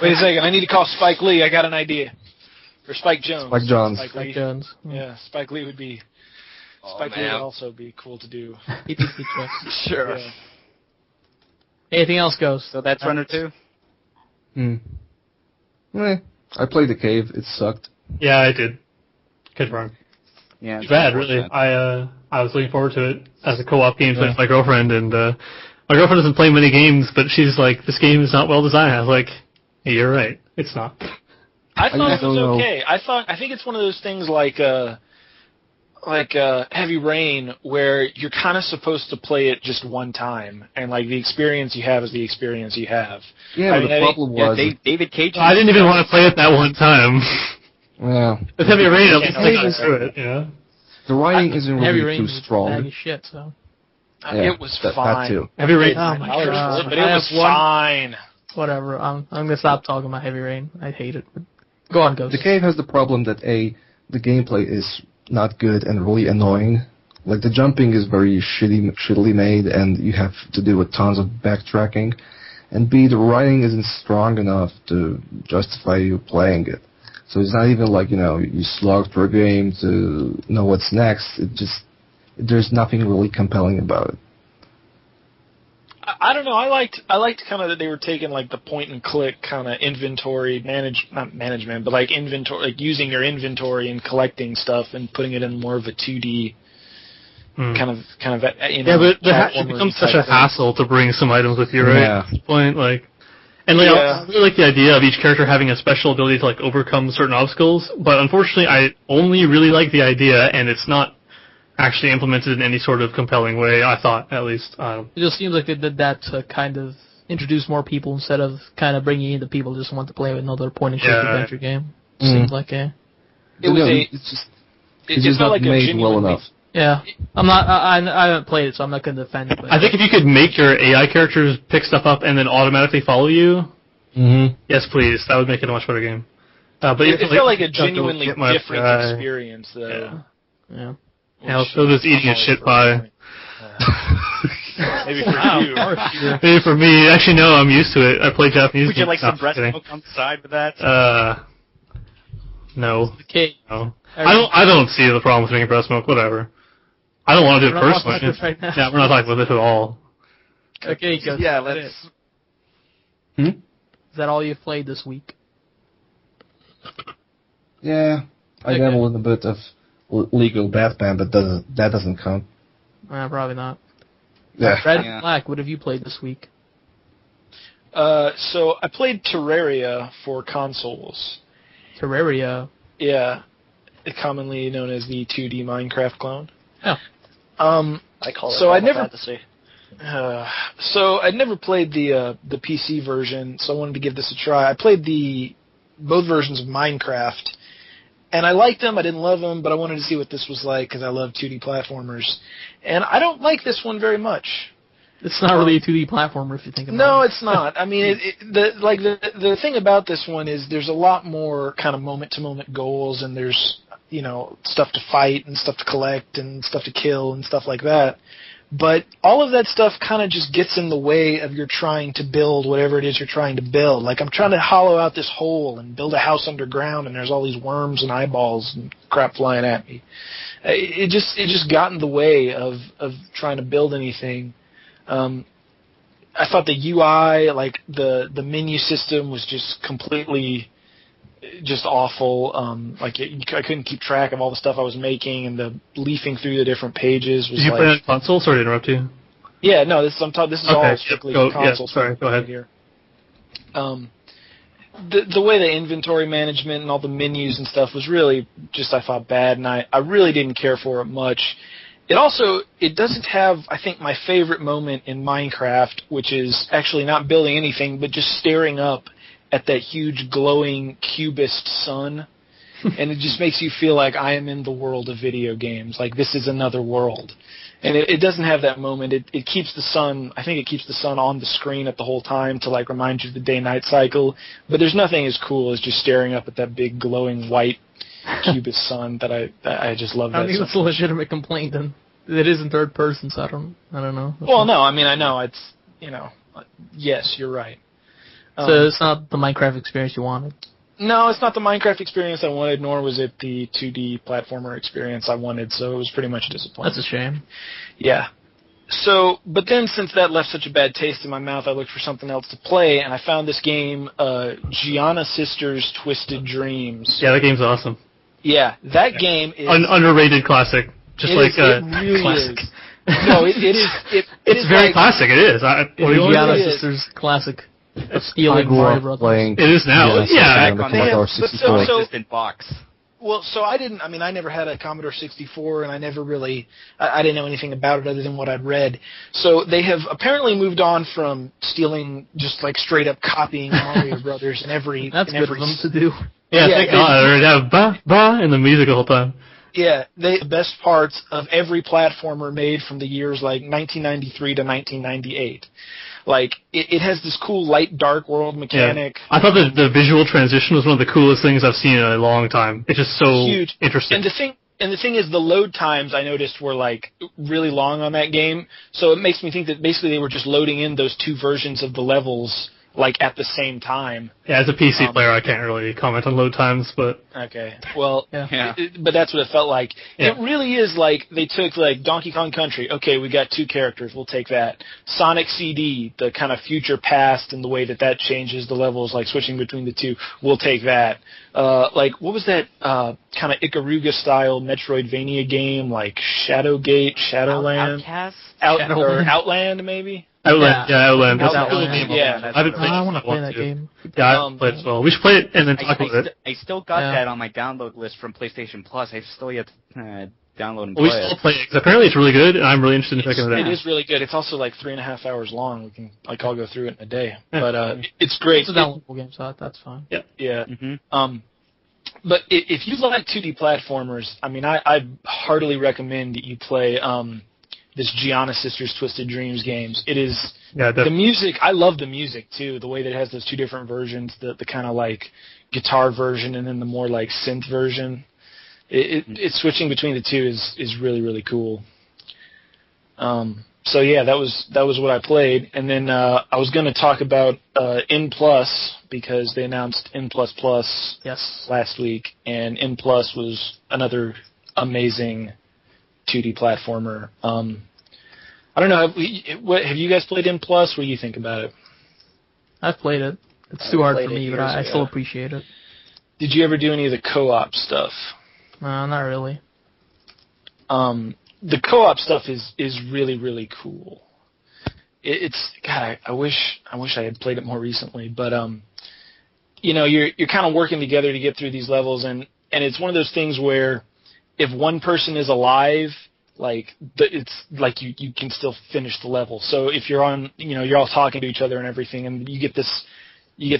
Wait a second, I need to call Spike Lee. I got an idea. Or Spike Jones. Spike Jones. Yeah, Spike Lee would be. Spike Lee would also be cool to do. Sure. Yeah. Anything else, Ghost? So that's Runner 2? I played the cave. It sucked. Yeah, I did. Good run. Yeah. It's bad, really. I was looking forward to it as a co-op game with my girlfriend, and my girlfriend doesn't play many games, but she's like, this game is not well designed. I was like, hey, you're right. It's not. I thought it was okay. I think it's one of those things like Heavy Rain, where you're kind of supposed to play it just one time, and like the experience you have is the experience you have. Yeah, but the problem was David Cage. I didn't even want to play it that one time. Yeah. With Heavy Rain, at least I got through it. Yeah. The writing isn't really too strong. Bag of shit, so. It was fine. That too. Heavy Rain. Oh my god! But it was fine. Whatever. I'm gonna stop talking about Heavy Rain. I hate it. But go on, Ghost. The Cave has the problem that the gameplay is not good and really annoying. Like the jumping is very shittily made, and you have to do with tons of backtracking. And B, the writing isn't strong enough to justify you playing it. So it's not even like, you slog through a game to know what's next. There's nothing really compelling about it. I don't know. I liked kind of that they were taking like the point and click kind of inventory not management, but like inventory, like using your inventory and collecting stuff and putting it in more of a 2D kind of. Yeah, but it becomes such a hassle to bring some items with you, right? Yeah. At this point, And I really like the idea of each character having a special ability to overcome certain obstacles, but unfortunately I only really like the idea, and it's not actually implemented in any sort of compelling way, I thought, at least. It just seems like they did that to kind of introduce more people instead of kind of bringing in the people who just want to play another point-and-click adventure game. Seems like It just not like made well enough. Yeah, I haven't played it, so I'm not going to defend it. But I think if you could make your AI characters pick stuff up and then automatically follow you, yes, please, that would make it a much better game. But it felt like a genuinely different experience, though. Yeah. Yeah, so just eating a shit pie. Maybe for you. Maybe for me. Actually, no, I'm used to it. I play Japanese. Would you like some breast milk on the side with that? No. Okay. No. I don't see the problem with drinking breast milk. Whatever. I don't want to do it personally. Right now. Yeah, we're not talking about this at all. Okay, Ghost. Yeah, let's. Is that all you've played this week? Yeah, I dabbled in a bit of Lego Batman, but that doesn't count. Probably not. Yeah. Red and Black, what have you played this week? So I played Terraria for consoles. Terraria? Yeah, commonly known as the 2D Minecraft clone. Yeah. I call it Final Fantasy. So I'd never played the PC version, so I wanted to give this a try. I played both versions of Minecraft, and I liked them. I didn't love them, but I wanted to see what this was like because I love 2D platformers. And I don't like this one very much. It's not really a 2D platformer if you think about it. No, it's not. I mean, the thing about this one is there's a lot more kind of moment-to-moment goals, and there's stuff to fight and stuff to collect and stuff to kill and stuff like that. But all of that stuff kind of just gets in the way of your trying to build whatever it is you're trying to build. Like, I'm trying to hollow out this hole and build a house underground, and there's all these worms and eyeballs and crap flying at me. It just got in the way of trying to build anything. I thought the UI, like the menu system, was just completely just awful. I couldn't keep track of all the stuff I was making, and the leafing through the different pages was. Did you play on console? Sorry to interrupt you. Yeah, no. This is all strictly console. Yeah, sorry, go ahead. Here. The way the inventory management and all the menus and stuff was really just, I thought, bad, and I really didn't care for it much. It doesn't have, I think, my favorite moment in Minecraft, which is actually not building anything, but just staring up at that huge glowing cubist sun. And it just makes you feel like I am in the world of video games, like this is another world. And it doesn't have that moment. It keeps the sun, I think it keeps the sun on the screen at the whole time to like remind you of the day-night cycle. But there's nothing as cool as just staring up at that big glowing white cubist sun that I just love that. I think that's a legitimate complaint then. It is in third person, so I don't know. Well, no, I mean, I know it's, yes, you're right. So it's not the Minecraft experience you wanted? No, it's not the Minecraft experience I wanted, nor was it the 2D platformer experience I wanted, so it was pretty much a disappointment. That's a shame. Yeah. So, but then since that left such a bad taste in my mouth, I looked for something else to play, and I found this game, Gianna Sisters Twisted Dreams. Yeah, that game's awesome. Yeah, that game is... underrated classic. Just it like really classic. Is. No, it is... It's very classic, it is. Gianna Sisters classic. Stealing Mario Brothers. It is now. Yeah. So, in box. Well, so I didn't. I mean, I never had a Commodore 64, and I never really. I didn't know anything about it other than what I'd read. So they have apparently moved on from stealing, just like straight up copying Mario Brothers in every. That's in good every, of them to do. Yeah, thank God. Or have ba ba in the music the whole time. Yeah, the best parts of every platformer made from the years like 1993 to 1998. Like, it has this cool light-dark world mechanic. Yeah. I thought the visual transition was one of the coolest things I've seen in a long time. It's just so huge. Interesting. And the thing is, the load times I noticed were like really long on that game. So it makes me think that basically they were just loading in those two versions of the levels like at the same time. Yeah, as a PC player, I can't really comment on load times, but okay. Well, yeah. But that's what it felt like. Yeah. It really is like they took like Donkey Kong Country. Okay, we got two characters. We'll take that. Sonic CD, the kind of future past and the way that changes the levels, like switching between the two. We'll take that. Like what was that kind of Ikaruga style Metroidvania game, like Shadowgate, Shadowland, Outland maybe. Outland, yeah, Outland. That's Outland. a cool game. Yeah, I want to play that game. Yeah, I played it as well. We should play it and then talk about it. I still got that on my download list from PlayStation Plus. I've still yet to download and play we still play it, 'cause apparently it's really good, and I'm really interested in checking it out. It is really good. It's also like 3.5 hours long. We can, I'll go through it in a day. But it's great. It's a downloadable game, so that's fine. Yeah. Yeah. Mm-hmm. But if you like 2D platformers, I mean, I heartily recommend that you play this Gianna Sisters Twisted Dreams games. It is the music. I love the music too. The way that it has those two different versions, the kind of like guitar version and then the more like synth version. It's switching between the two is really really cool. So yeah, that was what I played, and then I was going to talk about N Plus because they announced N++ last week, and N Plus was another amazing 2D platformer. I don't know. Have you guys played N+? What do you think about it? I've played it. It's too hard for me, but I still appreciate it. Did you ever do any of the co-op stuff? No, not really. The co-op stuff is really really cool. It's God. I wish I had played it more recently, but you're kind of working together to get through these levels, and it's one of those things where if one person is alive, like it's like you can still finish the level. So if you're on, you're all talking to each other and everything, and you get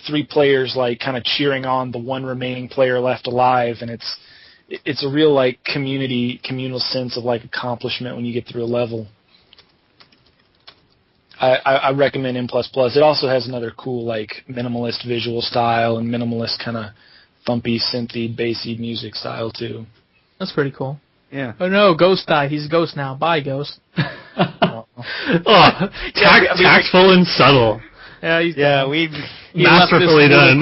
three players like kind of cheering on the one remaining player left alive, and it's a real like communal sense of like accomplishment when you get through a level. I recommend N++. It also has another cool like minimalist visual style and minimalist kind of thumpy, synthy, bassy music style too. That's pretty cool. Yeah. Oh no, Ghost died. He's a ghost now. Bye, Ghost. Tactful and subtle. Yeah, we've masterfully done.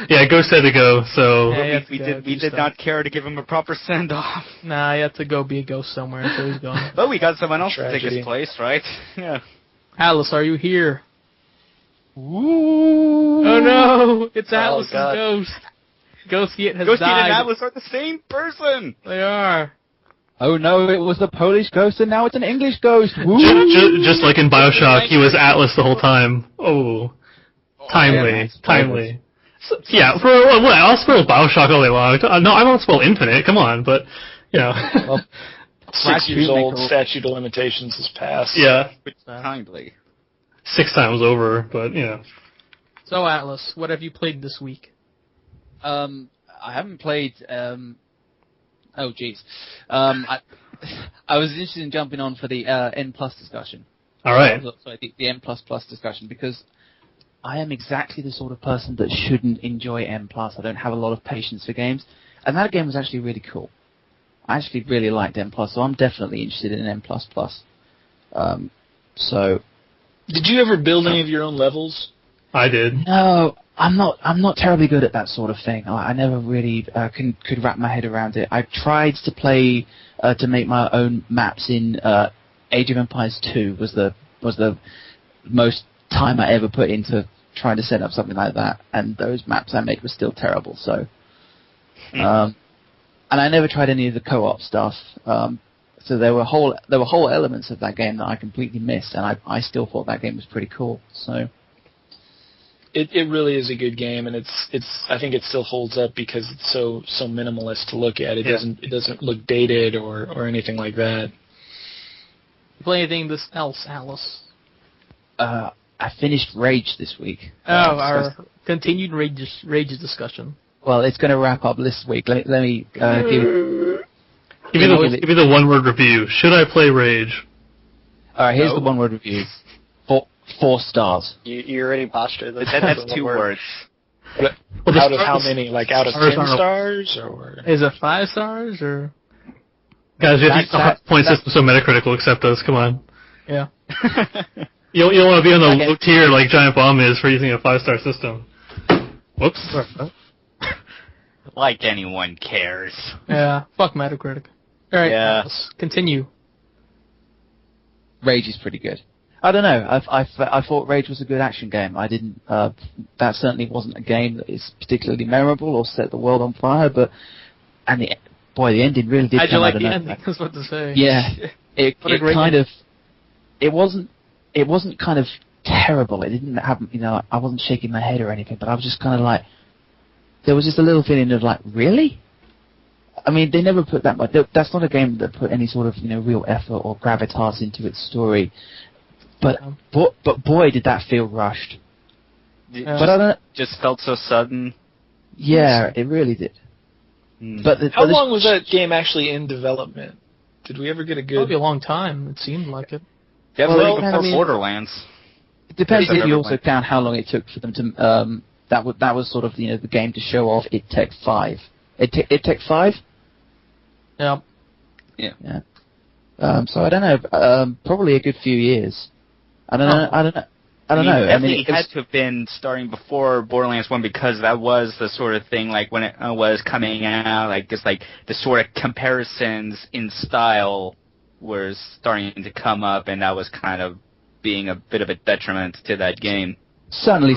Yeah, Ghost had to go, so we did not care to give him a proper send off. Nah, he had to go be a ghost somewhere, so he's gone. But we got someone else to take his place, right? Yeah. Alice, are you here? Ooh. Oh no, it's Alice's ghost. Ghosty has Ghosty died. and Alice are the same person. They are. Oh no, it was the Polish ghost and now it's an English ghost. Woo! Just like in BioShock, he was Atlas the whole time. Oh, timely. So, yeah, for what? I'll spoil BioShock all day long. No, I won't spoil Infinite. Come on, but well, 6 years old, statute of limitations has passed. Yeah, kindly. 6 times over, but So Atlas, what have you played this week? I haven't played. Oh jeez. I was interested in jumping on for the N+ discussion. All right. Sorry, the N++ discussion, because I am exactly the sort of person that shouldn't enjoy N+. I don't have a lot of patience for games, and that game was actually really cool. I actually really liked N+, so I'm definitely interested in N++. So. Did you ever build any of your own levels? I did. No, I'm not terribly good at that sort of thing. I never really could wrap my head around it. I tried to play to make my own maps in Age of Empires 2 was the most time I ever put into trying to set up something like that, and those maps I made were still terrible. So, and I never tried any of the co-op stuff. So there were whole elements of that game that I completely missed, and I still thought that game was pretty cool. So. It really is a good game, and I think it still holds up because it's so minimalist to look at. It doesn't look dated or anything like that. You play anything else, Alice? I finished Rage this week. Our continued Rage discussion. Well, it's going to wrap up this week. Let me Give me the one-word review. Should I play Rage? All right, here's the one-word review. 4 stars. You already botched it. That's 2 words. Out of how many? Like out of 10 stars, or is it 5 stars or? Guys, you have to point system so Metacritic will accept us. Come on. Yeah. You don't want to be on the low tier like Giantbomb is for using a 5-star system. Whoops. Like anyone cares. Yeah. Fuck Metacritic. All right. Yeah. Let's continue. Rage is pretty good. I don't know. I thought Rage was a good action game. I didn't. That certainly wasn't a game that is particularly memorable or set the world on fire. But the ending really did. How'd you like the ending? That's what to say. Yeah, it kind of. It wasn't kind of terrible. It didn't have. I wasn't shaking my head or anything, but I was just kind of like. There was just a little feeling of like, really? I mean, they never put that much. That's not a game that put any sort of real effort or gravitas into its story. But boy, did that feel rushed. But I don't. Just felt so sudden. Yeah, it really did. But how long was that game actually in development? Did we ever get a good? Probably a long time. It seemed like it. Definitely before Borderlands. It depends if you also count how long it took for them to. That was sort of the game to show off It Tech 5. It Tech 5. Yeah. Yeah. So I don't know. Probably a good few years. I don't know. I don't know. I mean, it had to have been starting before Borderlands 1 because that was the sort of thing like when it was coming out, like just like the sort of comparisons in style were starting to come up, and that was kind of being a bit of a detriment to that game. Certainly.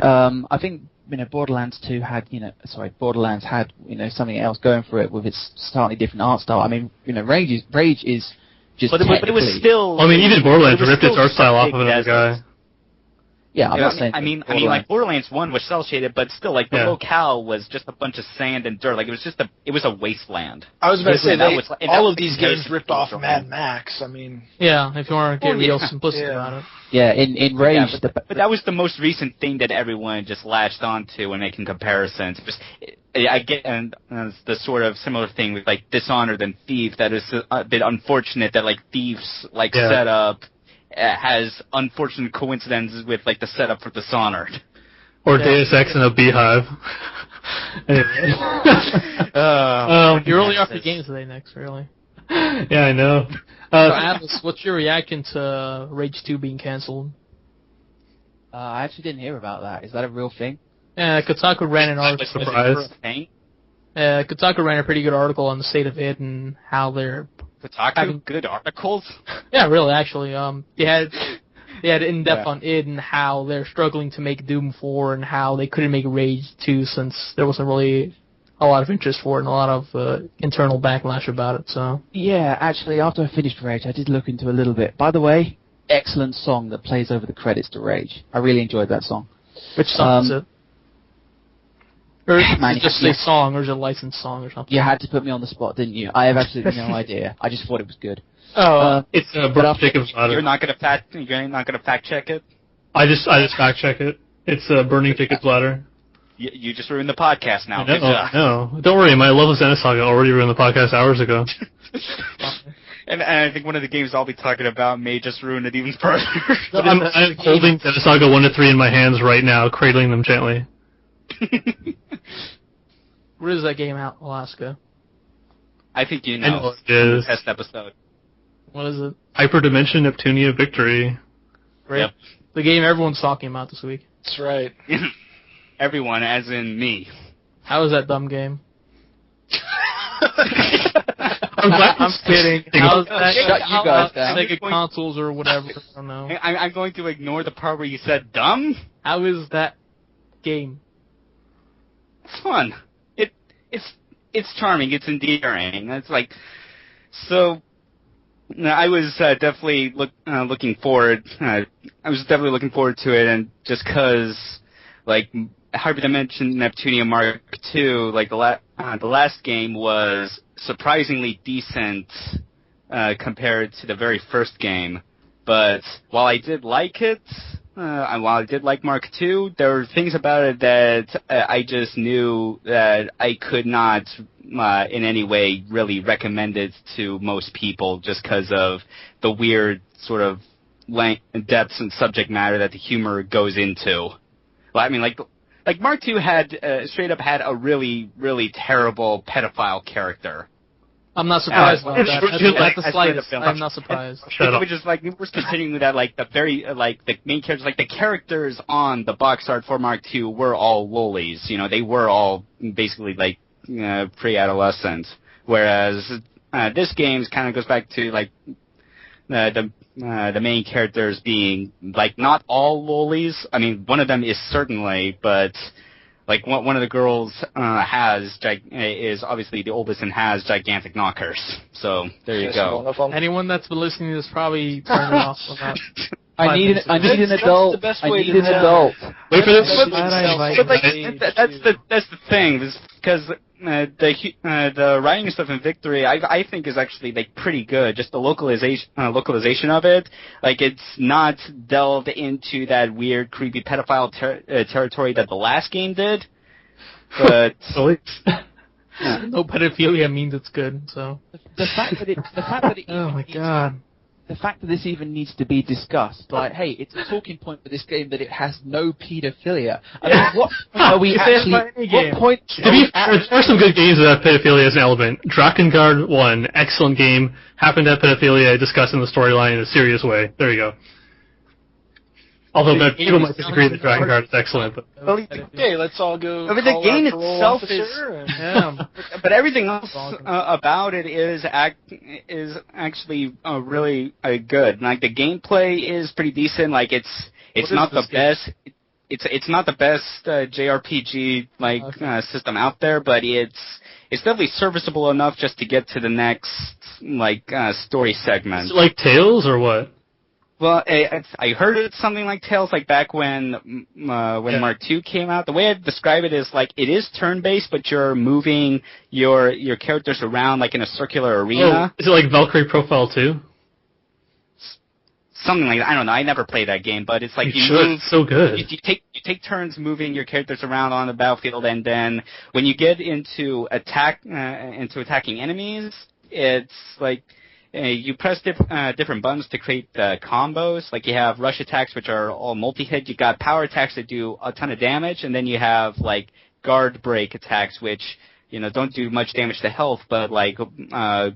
I think Borderlands 2 had Borderlands had something else going for it with its slightly different art style. I mean, Rage is just. But it was still. I mean, even Borderlands ripped its art style off of another guy. Yeah, I'm not saying. I mean, like Borderlands 1 was cel shaded, but still, like the locale was just a bunch of sand and dirt. Like it was a wasteland. I was about to say all of these games ripped off Mad Max. I mean, yeah, if you want to get real simplistic about it. Yeah, in Rage. Yeah, but that was the most recent thing that everyone just latched onto when making comparisons. I get and the sort of similar thing with like Dishonored and Thief. That is a bit unfortunate that like Thief's setup has unfortunate coincidences with like the setup for Dishonored. Or Deus Ex in a beehive. You're really off the games today, next, really. Yeah, I know. So, Atlas, what's your reaction to Rage 2 being cancelled? I actually didn't hear about that. Is that a real thing? Yeah, Kotaku ran an article. Kotaku ran a pretty good article on the state of id and how they're having good articles. Yeah, really, actually, they had in-depth on id and how they're struggling to make Doom 4 and how they couldn't make Rage 2 since there wasn't really a lot of interest for it and a lot of internal backlash about it. So yeah, actually, after I finished Rage, I did look into a little bit. By the way, excellent song that plays over the credits to Rage. I really enjoyed that song. Which song is it? Or is it just a song, or is it a licensed song or something? You had to put me on the spot, didn't you? I have absolutely no idea. I just thought it was good. It's Burning Jacob's Ladder. You're not gonna fact check it? I just fact check it. It's Burning Jacob's Ladder. You just ruined the podcast now. No, don't worry. My love of Xenosaga already ruined the podcast hours ago. And I think one of the games I'll be talking about may just ruin it even further. I'm holding Xenosaga 1 to 3 in my hands right now, cradling them gently. Where is that game out, Alaska? I think you know. I know what it is. Test episode. What is it? Hyperdimension Neptunia Victory. Right. Yep. The game everyone's talking about this week. That's right. Everyone, as in me. How is that dumb game? I'm kidding. How's that? Shut you guys down. Sega consoles or whatever. I don't know. I'm going to ignore the part where you said dumb. How is that game? It's fun. It's charming. It's endearing. It's like so. I was definitely looking forward. I was definitely looking forward to it, and just because like Hyperdimension Neptunia Mark II, like the last game was surprisingly decent compared to the very first game. But while I did like it, while I did like Mark II, there were things about it that I just knew that I could not in any way really recommend it to most people just because of the weird sort of depths and subject matter that the humor goes into. Well, I mean, like Mark II had straight up had a really, really terrible pedophile character. I'm not surprised about that. At the slightest, I'm not surprised. Which is like, we're continuing with that, like, the very, like, the main characters, like, the characters on the box art for Mark II were all lollies. You know, they were all basically, like, pre-adolescent. Whereas, this game kind of goes back to, like, the main characters being, like, not all lollies. I mean, one of them is certainly, but... Like, one of the girls is obviously the oldest and has gigantic knockers. So, there you go. Anyone that's been listening to this probably turned it off on that. I need an adult. I need an adult. Wait for this. But like, that's the thing, because the writing stuff in Victory, I think is actually like pretty good. Just the localization of it, like it's not delved into that weird, creepy pedophile territory that the last game did. But no pedophilia means it's good. So the fact that it oh my god. The fact that this even needs to be discussed, like, hey, it's a talking point for this game that it has no pedophilia. I mean, what are we actually? What point? To be fair, there are some good games that have pedophilia as an element. Drakengard 1, excellent game, happened to have pedophilia discussed in the storyline in a serious way. There you go. Although people might disagree that Drakengard is excellent, but okay, let's all go. I mean, the game itself is, but everything else about it is actually really good. Like the gameplay is pretty decent. Like it's not the best. It's not the best JRPG system out there, but it's definitely serviceable enough just to get to the next story segment. Is it like Tales or what? Well, I heard it's something like Tales, like back when Mark II came out. The way I describe it is like it is turn-based, but you're moving your characters around like in a circular arena. Oh, is it like Valkyrie Profile 2? Something like that. I don't know. I never played that game, but it's like you move. It's so good. You take turns moving your characters around on the battlefield, and then when you get into attacking enemies, it's like. You press different buttons to create combos. Like you have rush attacks, which are all multi-hit. You got power attacks that do a ton of damage, and then you have like guard break attacks, which don't do much damage to health, but like cause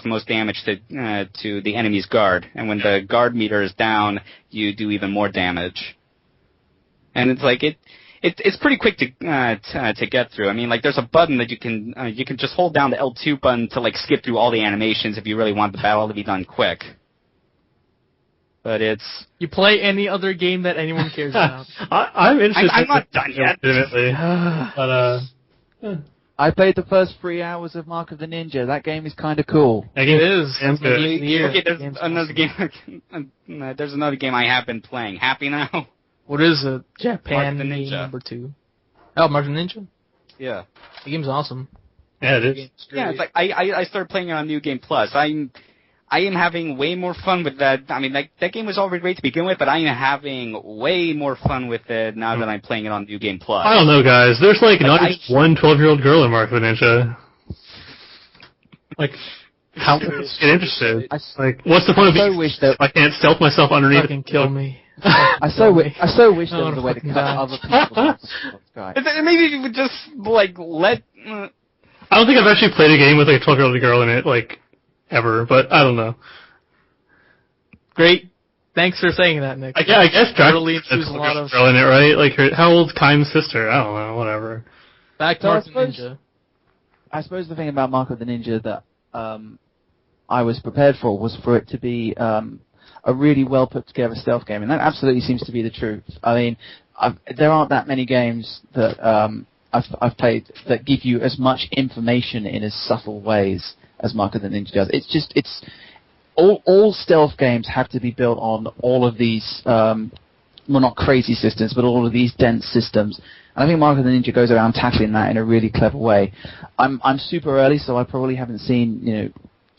the most damage to the enemy's guard. And when the guard meter is down, you do even more damage. And it's like It's pretty quick to get through. I mean, like there's a button that you can just hold down the L2 button to like skip through all the animations if you really want the battle to be done quick. But you play any other game that anyone cares about. I'm interested. I'm not done yet. But I played the first 3 hours of Mark of the Ninja. That game is kind of cool. That game is. Okay, there's another game. There's another game I have been playing. Happy now? What is it? Japan Mark the Ninja. number 2. Oh, Mark the Ninja? Yeah. The game's awesome. Yeah, it is. Yeah, it's like I started playing it on New Game Plus. I am having way more fun with that. I mean, that game was already great to begin with, but I am having way more fun with it now that I'm playing it on New Game Plus. I don't know, guys. There's not just one 12-year-old girl in Mark the Ninja. Like, how get interested? What's the point of being? If I can't stealth myself underneath? Fucking kill me. I so wish there was a way to cut other people's subscribe. Maybe you would just let. I don't think I've actually played a game with a 12-year-old girl in it ever, but I don't know. Great. Thanks for saying that, Nick. I guess really choose a lot of girl in it, right? How old's Kime's sister? I don't know. Whatever. Back to Mark the Ninja. I suppose the thing about Mark of the Ninja that I was prepared for was for it to be a really well put together stealth game, and that absolutely seems to be the truth. I mean, there aren't that many games that I've played that give you as much information in as subtle ways as Mark of the Ninja does. It's all stealth games have to be built on all of these well, not crazy systems, but all of these dense systems. And I think Mark of the Ninja goes around tackling that in a really clever way. I'm super early, so I probably haven't seen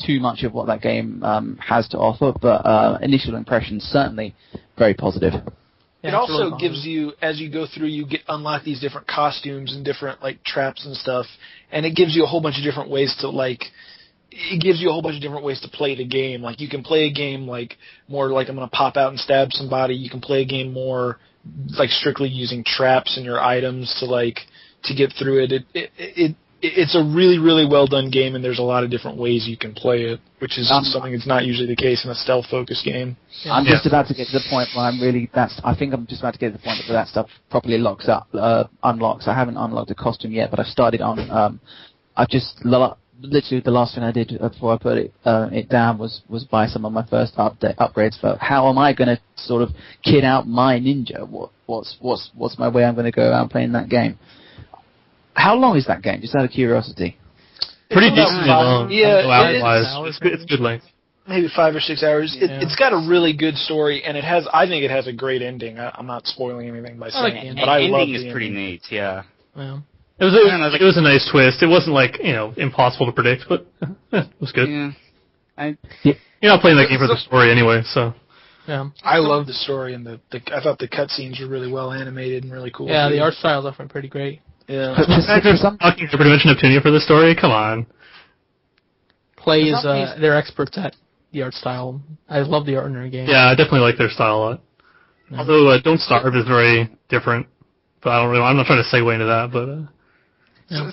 too much of what that game has to offer, but initial impressions certainly very positive. It also gives you, as you go through, you unlock these different costumes and different like traps and stuff, and it gives you a whole bunch of different ways to play the game. Like you can play a game like more like I'm gonna pop out and stab somebody. You can play a game more like strictly using traps and your items to get through it. It's a really, really well done game, and there's a lot of different ways you can play it, which is something that's not usually the case in a stealth-focused game. Yeah. I'm just about to get to the point where I think I'm just about to get to the point where that stuff properly unlocks. I haven't unlocked a costume yet, but I've started on. I've just literally the last thing I did before I put it down was buy some of my first upgrades for how am I going to sort of kit out my ninja? What's my way I'm going to go around playing that game? How long is that game? Just out of curiosity. Pretty decently long. Yeah, it's good length. Maybe 5 or 6 hours. It's got a really good story, and I think it has a great ending. I'm not spoiling anything by saying it, but I love the ending. Ending is pretty neat. Yeah. Well. It was a nice twist. It wasn't impossible to predict, but it was good. Yeah. You're not playing that game for the story anyway, so. Yeah. I love the story, and I thought the cutscenes were really well animated and really cool. Yeah, the art style is definitely pretty great. Yeah. Talking to Dimension Neptunia for the story? Come on. They're experts at the art style. I love the art in their game. Yeah, I definitely like their style a lot. Yeah. Although Don't Starve is very different, but I'm not trying to segue into that, but.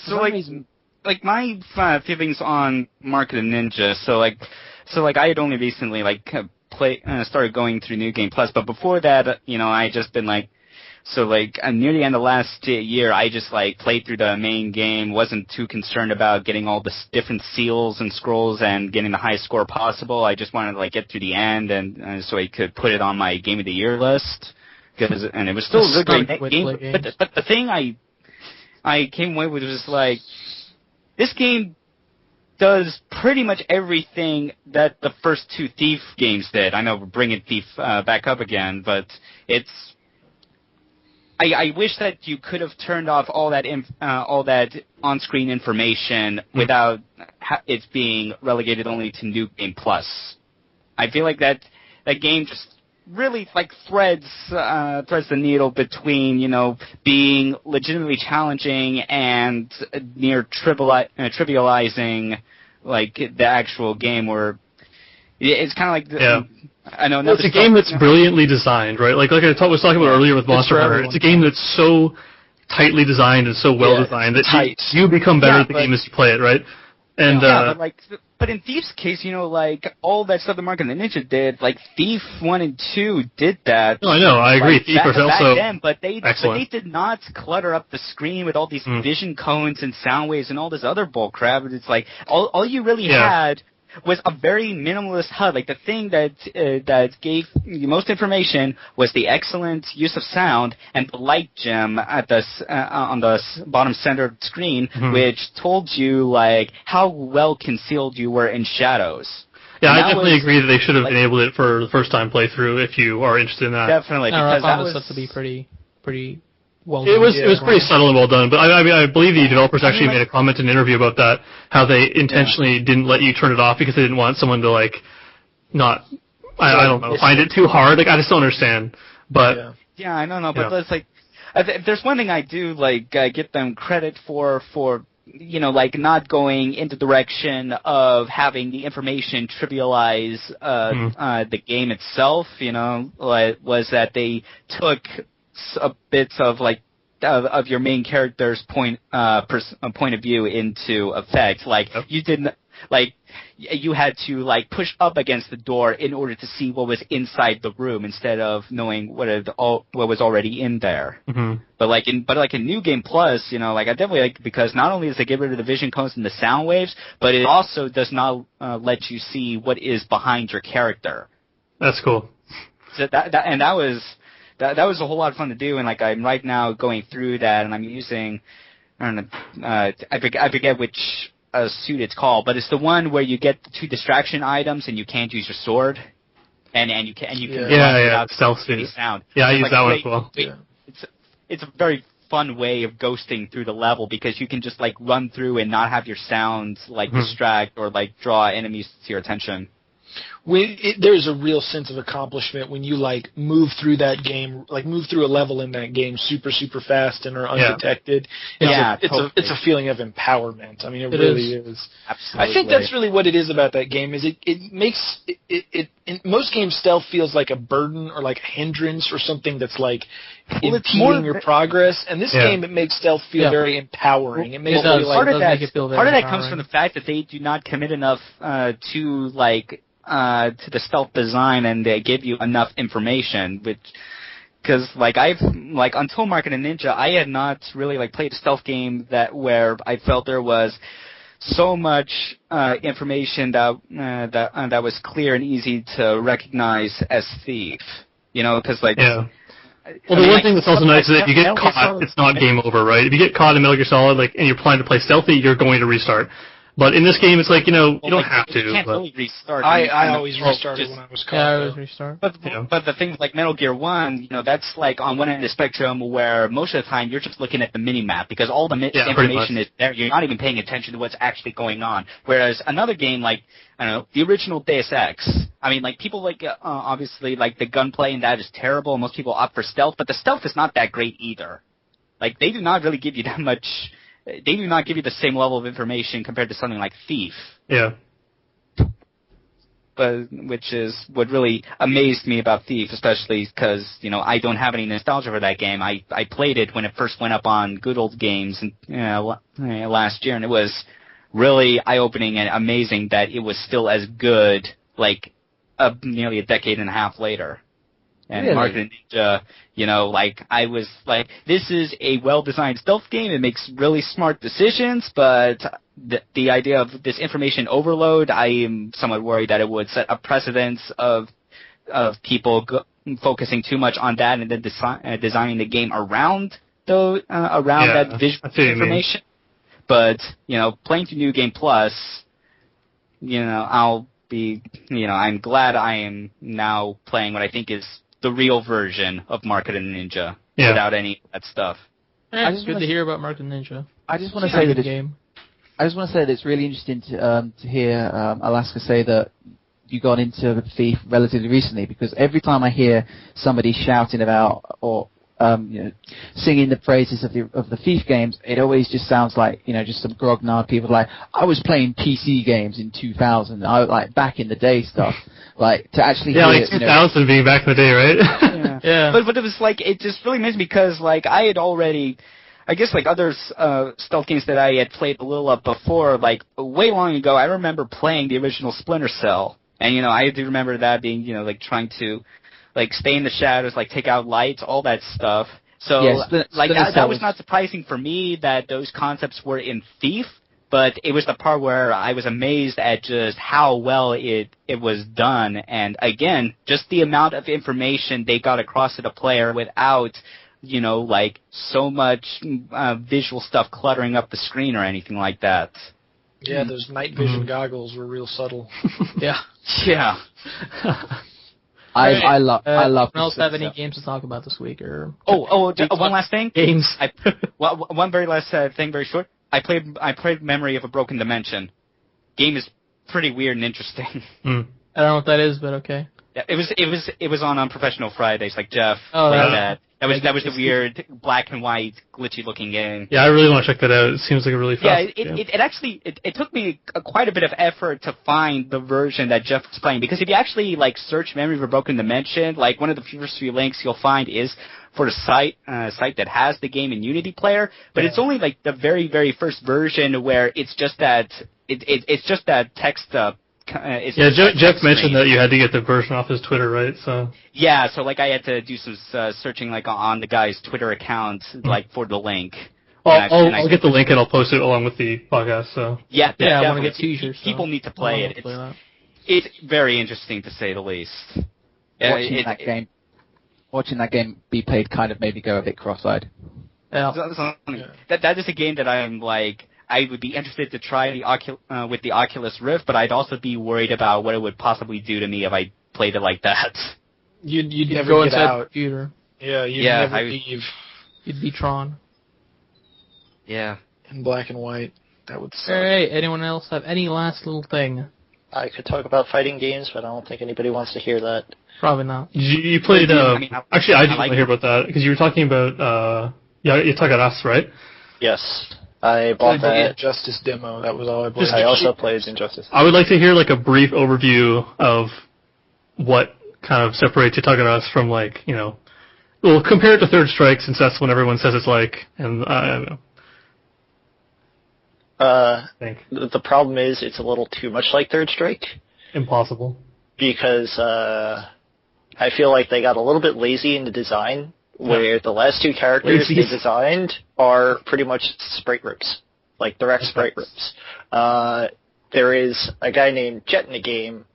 So my feelings on Mark of the Ninja. So I had only recently started going through New Game Plus, but before that, I had just been near the end of last year, I just played through the main game, wasn't too concerned about getting all the different seals and scrolls and getting the highest score possible. I just wanted to get through the end, and so I could put it on my Game of the Year list, and it was still a really great game. But the thing I came away with was this game does pretty much everything that the first two Thief games did. I know we're bringing Thief back up again, but it's. I wish that you could have turned off all that on-screen information without it being relegated only to New Game Plus. I feel like that game just really threads the needle between being legitimately challenging and near trivializing the actual game, where it's kind of I know. It's a game that's brilliantly designed, right? Like I was talking about earlier with Monster Hunter. It's a game that's so tightly designed and so well designed that you become better at the game as you play it, right? And but in Thief's case, all that stuff that Mark and the Ninja did, Thief 1 and 2 did that. No, I know. I agree. Thief was also back then, but they did not clutter up the screen with all these vision cones and sound waves and all this other bull crap. It's all you really had was a very minimalist HUD. The thing that gave you most information was the excellent use of sound and the light gem at on the bottom center screen, which told you how well concealed you were in shadows. Yeah, I definitely agree that they should have enabled it for the first time playthrough if you are interested in that. Definitely, because that was to be pretty. Well, it was pretty subtle and well done, but I believe the developers actually made a comment in an interview about that, how they intentionally didn't let you turn it off because they didn't want someone to I don't know, find it too hard. I just don't understand. But yeah, I don't know, but if there's one thing I do get them credit for not going into the direction of having the information trivialize the game itself. Was that they took a bit of your main character's point of view into effect. You didn't you had to push up against the door in order to see what was inside the room instead of knowing what was already in there. But in New Game Plus, I definitely because not only does it get rid of the vision cones and the sound waves, but it also does not let you see what is behind your character. That's cool. So that was a whole lot of fun to do, and I'm right now going through that, and I'm using, I forget which suit it's called, but it's the one where you get the 2 distraction items and you can't use your sword. and you can without stealth any sound. Yeah, I use that one as well. It's a very fun way of ghosting through the level because you can just like run through and not have your sounds like distract or like draw enemies to your attention. There's a real sense of accomplishment when you like move through that game, like move through a level in that game super fast and are undetected. It's a feeling of empowerment. I mean, it really is. Absolutely. I think that's really what it is about that game. Is it makes it in most games stealth feels like a burden or like a hindrance or something that's like impeding your progress. And this game, it makes stealth feel very empowering. It makes part of that comes from the fact that they do not commit enough to the stealth design, and they give you enough information, because until Market and Ninja, I had not really like played a stealth game where I felt there was so much information that was clear and easy to recognize as thief. You know, because Well, the one thing that's also nice is if you get caught, it's not game over, right? If you get caught in Metal Gear Solid, and you're planning to play stealthy, you're going to restart. But in this game, it's you don't have to. You can't really restart. I always restarted when I was caught. Yeah, I always restart. But the thing like Metal Gear 1, that's on one end of the spectrum where most of the time you're just looking at the mini-map because all the information is there. You're not even paying attention to what's actually going on. Whereas another game the original Deus Ex, people obviously the gunplay and that is terrible. Most people opt for stealth, but the stealth is not that great either. They do not really give you that much. They do not give you the same level of information compared to something like Thief. Yeah. But which is what really amazed me about Thief, especially because I don't have any nostalgia for that game. I played it when it first went up on Good Old Games last year, and it was really eye-opening and amazing that it was still as good nearly a decade and a half later. And really? Market and Ninja, I was this is a well-designed stealth game. It makes really smart decisions, but the idea of this information overload, I am somewhat worried that it would set a precedence of people focusing too much on that and then designing the game around that visual information. But, playing through New Game Plus, I'll be, I'm glad I am now playing what I think is the real version of Market and Ninja without any of that stuff. It's good to hear about Market and Ninja. I just want to say that it's really interesting to hear Alaska say that you got into Thief relatively recently, because every time I hear somebody shouting about or singing the praises of the Thief games, it always just sounds like just some grognard people I was playing PC games in 2000, back in the day stuff. To actually hear 2000 being back in the day, right? Yeah. But it was it just really amazed me because I had already, I guess other stealth games that I had played a little of before, way long ago, I remember playing the original Splinter Cell, and I do remember that being trying to stay in the shadows, take out lights, all that stuff. So that was not surprising for me that those concepts were in Thief. But it was the part where I was amazed at just how well it was done. And again, just the amount of information they got across to the player without, so much visual stuff cluttering up the screen or anything like that. Yeah, those night vision goggles were real subtle. Yeah. I love. Anyone else have any games to talk about this week? Or one last thing. Games. One very last thing, very short. I played Memory of a Broken Dimension. Game is pretty weird and interesting. I don't know what that is, but okay. Yeah, it was on Professional Fridays, Jeff played that. That was the weird black and white glitchy looking game. Yeah, I really want to check that out. It seems like a really fast game. It actually took me quite a bit of effort to find the version that Jeff was playing, because if you actually search Memory of a Broken Dimension, one of the first few links you'll find is for the site that has the game in Unity Player, but it's only the very, very first version where it's just that text. Jeff mentioned that you had to get the version off his Twitter, right? So yeah, so I had to do some searching on the guy's Twitter account for the link. I'll get the link and I'll post it along with the podcast. So yeah, I want to get t-shirts. People need to play it. It's very interesting to say the least. Watching that game be played kind of made me go a bit cross-eyed. Yeah. That is a game that I'm I would be interested to try with the Oculus Rift, but I'd also be worried about what it would possibly do to me if I played it like that. You'd never go get inside out. the computer. Yeah, you'd never leave. You'd be Tron. Yeah. In black and white. That would suck. Alright, anyone else have any last little thing? I could talk about fighting games, but I don't think anybody wants to hear that. Probably not. You played, actually, I do want to hear about that, because you were talking about, you're talking about Us, right? Yes. I bought the that. Injustice demo. That was all I played. I also played Injustice. I would like to hear, like, a brief overview of what kind of separates Us from, like, you know, well, compare it to Third Strike, since that's what everyone says it's like, and I don't know. The problem is it's a little too much like Third Strike. Impossible. Because I feel like they got a little bit lazy in the design, where the last two characters they designed are pretty much sprite rips, like direct sprite rips. There is a guy named Jet in the game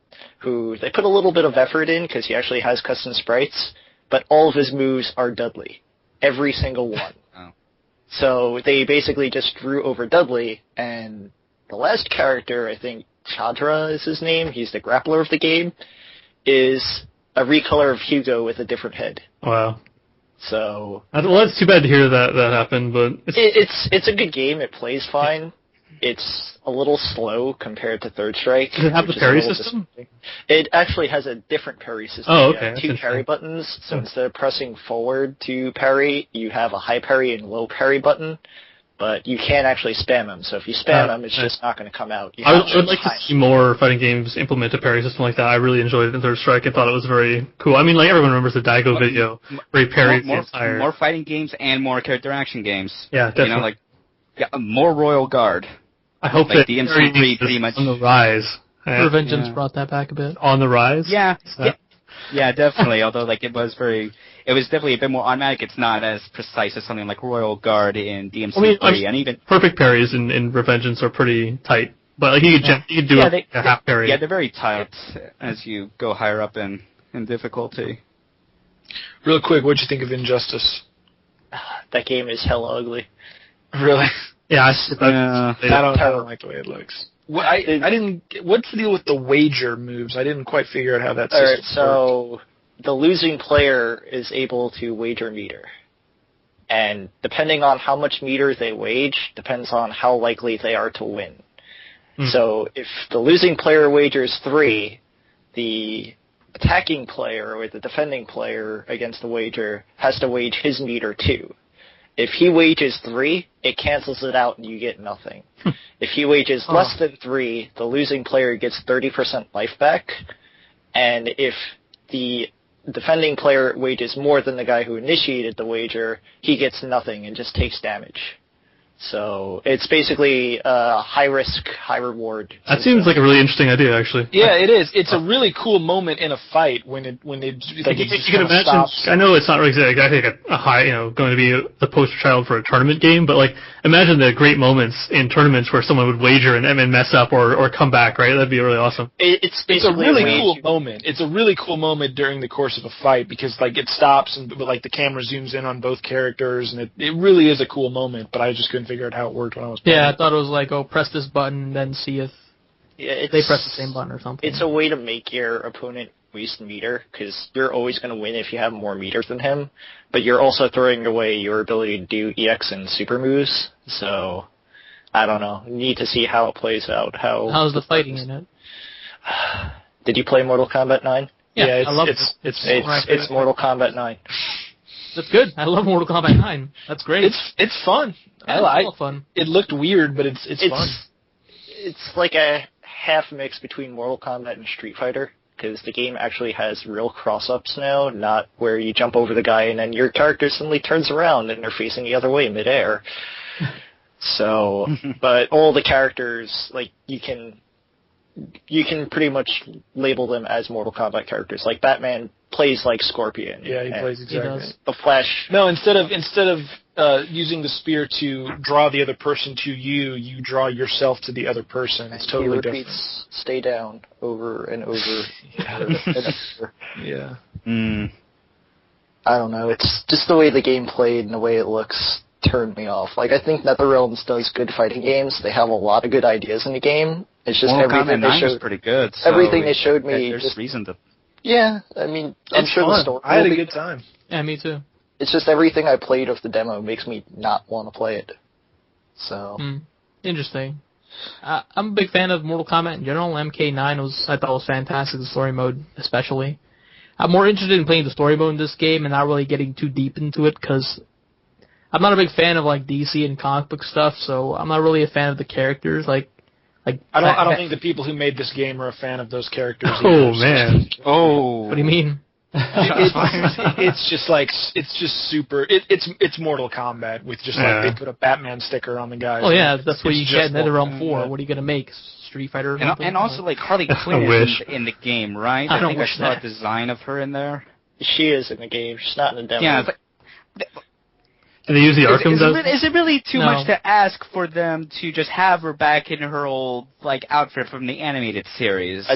who they put a little bit of effort in because he actually has custom sprites, but all of his moves are Dudley. Every single one. Oh. So they basically just drew over Dudley, and the last character, I think Chandra is his name, he's the grappler of the game, is a recolor of Hugo with a different head. Wow. So... Well, that's too bad to hear that happened, but... It's a good game, it plays fine. It's a little slow compared to Third Strike. Does it have the parry system? It actually has a different parry system. Oh, okay. You have two parry buttons, so instead of pressing forward to parry, you have a high parry and low parry button, but you can't actually spam them. So if you spam them, it's just not going to come out. I would like to see more fighting games implement a parry system like that. I really enjoyed it in Third Strike and thought it was very cool. I mean, like, everyone remembers the Daigo video where he parried the entire... More fighting games and more character action games. Yeah, definitely. You know, like, more Royal Guard. I hope like that the MC3 pretty much on the rise. Revengeance brought that back a bit. On the rise? Yeah, definitely. Although, like, it was definitely a bit more automatic. It's not as precise as something like Royal Guard in DMC3, and even perfect parries in Revengeance are pretty tight. But like you could do a half parry. Yeah, they're very tight as you go higher up in difficulty. Real quick, what'd you think of Injustice? That game is hella ugly. Really? Yeah, I don't like the way it looks. I didn't. What's the deal with the wager moves? I didn't quite figure out how that system worked. So the losing player is able to wager meter, and depending on how much meter they wage, depends on how likely they are to win. So if the losing player wagers 3, the attacking player or the defending player against the wager has to wage his meter 2. If he wages 3, it cancels it out and you get nothing. If he wages less than 3, the losing player gets 30% life back. And if the defending player wages more than the guy who initiated the wager, he gets nothing and just takes damage. So it's basically high risk, high reward. That seems like a really interesting idea, actually. Yeah, it is. It's a really cool moment in a fight when they like you can imagine. Stops. I know it's not really exactly like a high, going to be the poster child for a tournament game, but like imagine the great moments in tournaments where someone would wager and mess up or come back. Right, that'd be really awesome. It's a really cool moment. It's a really cool moment during the course of a fight because like it stops but like the camera zooms in on both characters and it really is a cool moment. But I just couldn't figure out how it worked when I was playing. Yeah, I thought it was like, press this button and then see if they press the same button or something. It's a way to make your opponent waste meter, because you're always going to win if you have more meters than him, but you're also throwing away your ability to do EX and super moves, so I don't know. Need to see how it plays out. How's the fighting in it? Did you play Mortal Kombat 9? Yeah, I love it. It's Mortal Kombat 9. That's good. I love Mortal Kombat 9. That's great. It's fun. It's fun. It looked weird, but it's fun. It's like a half mix between Mortal Kombat and Street Fighter, because the game actually has real cross-ups now, not where you jump over the guy and then your character suddenly turns around and they're facing the other way midair. So, but all the characters, like, you can pretty much label them as Mortal Kombat characters. Like, Batman plays like Scorpion. Yeah, he plays exactly. The Flash. No, instead of using the spear to draw the other person to you, you draw yourself to the other person. It's totally different. He repeats "stay down" over and over. Yeah. I don't know. It's just the way the game played and the way it looks turned me off. Like, I think NetherRealms does good fighting games. They have a lot of good ideas in the game. It's just Mortal everything Kombat they showed. pretty good. So everything they showed me. There's reason to. Yeah, I mean, I'm sure fun. the story. I had a good time. Yeah, me too. It's just everything I played of the demo makes me not want to play it. So. Interesting. I'm a big fan of Mortal Kombat in general. MK9 I thought was fantastic, the story mode especially. I'm more interested in playing the story mode in this game and not really getting too deep into it because I'm not a big fan of like DC and comic book stuff, so I'm not really a fan of the characters. Like I don't think the people who made this game are a fan of those characters. Oh man! Oh, what do you mean? It's just super. It's Mortal Kombat with just like they put a Batman sticker on the guys. Oh yeah, that's what you get NetherRealm 4. Yeah. What are you gonna make? Street Fighter? Or and also like Harley Quinn is in the game, right? I don't think wish I saw that. a design of her in there. She is in the game. She's not in the demo. Yeah. And they use the Arkham Is it really too much to ask for them to just have her back in her old like outfit from the animated series?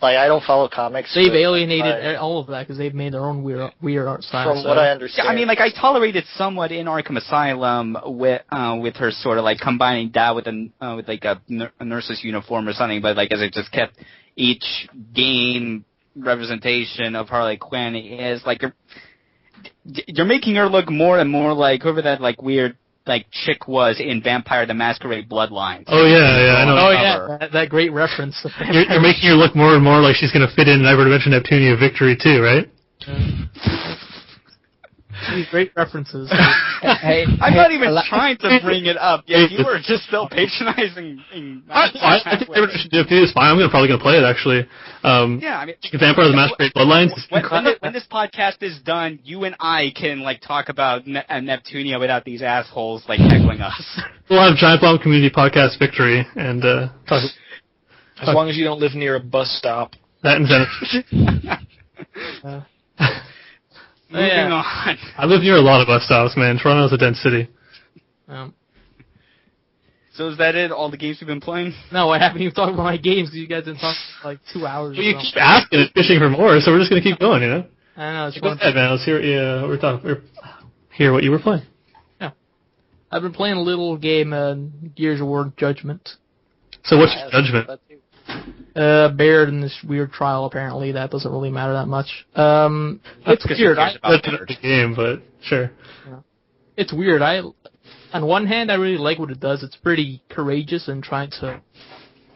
I don't follow comics. They've alienated all of that because they've made their own weird art style. From what I understand. Yeah, I mean, like I tolerated somewhat in Arkham Asylum with her sort of like combining that with like a nurse's uniform or something, but like as it just kept each game representation of Harley Quinn is like you're making her look more and more like whoever that like weird like chick was in Vampire the Masquerade Bloodlines. Oh yeah, I know. Oh yeah, that great reference. You're making her look more and more like she's going to fit in Never to Mention Neptunia Victory too, right? These great references. I'm not even trying to bring it up. Yet you were just so patronizing. I think Never to Mention Neptunia is fine. I'm probably going to play it actually. Yeah, I mean, Vampire the Masquerade Bloodlines. When this podcast is done, you and I can like talk about Neptunia without these assholes like heckling us. We'll have Giantbomb Community Podcast Victory and talk. As long as you don't live near a bus stop. That and Zenith. Moving on. I live near a lot of bus stops, man. Toronto's a dense city. So is that it? All the games you've been playing? No, I haven't even talked about my games because you guys didn't talk for like 2 hours. Well, you keep asking and fishing for more, so we're just going to keep going, you know? I know. It's Go ahead, man. Let's hear what you were playing. Yeah. I've been playing a little game, Gears of War Judgment. So what's your judgment? Baird in this weird trial, apparently. That doesn't really matter that much. It's weird. That's the game, but sure. Yeah. It's weird. On one hand, I really like what it does. It's pretty courageous and trying to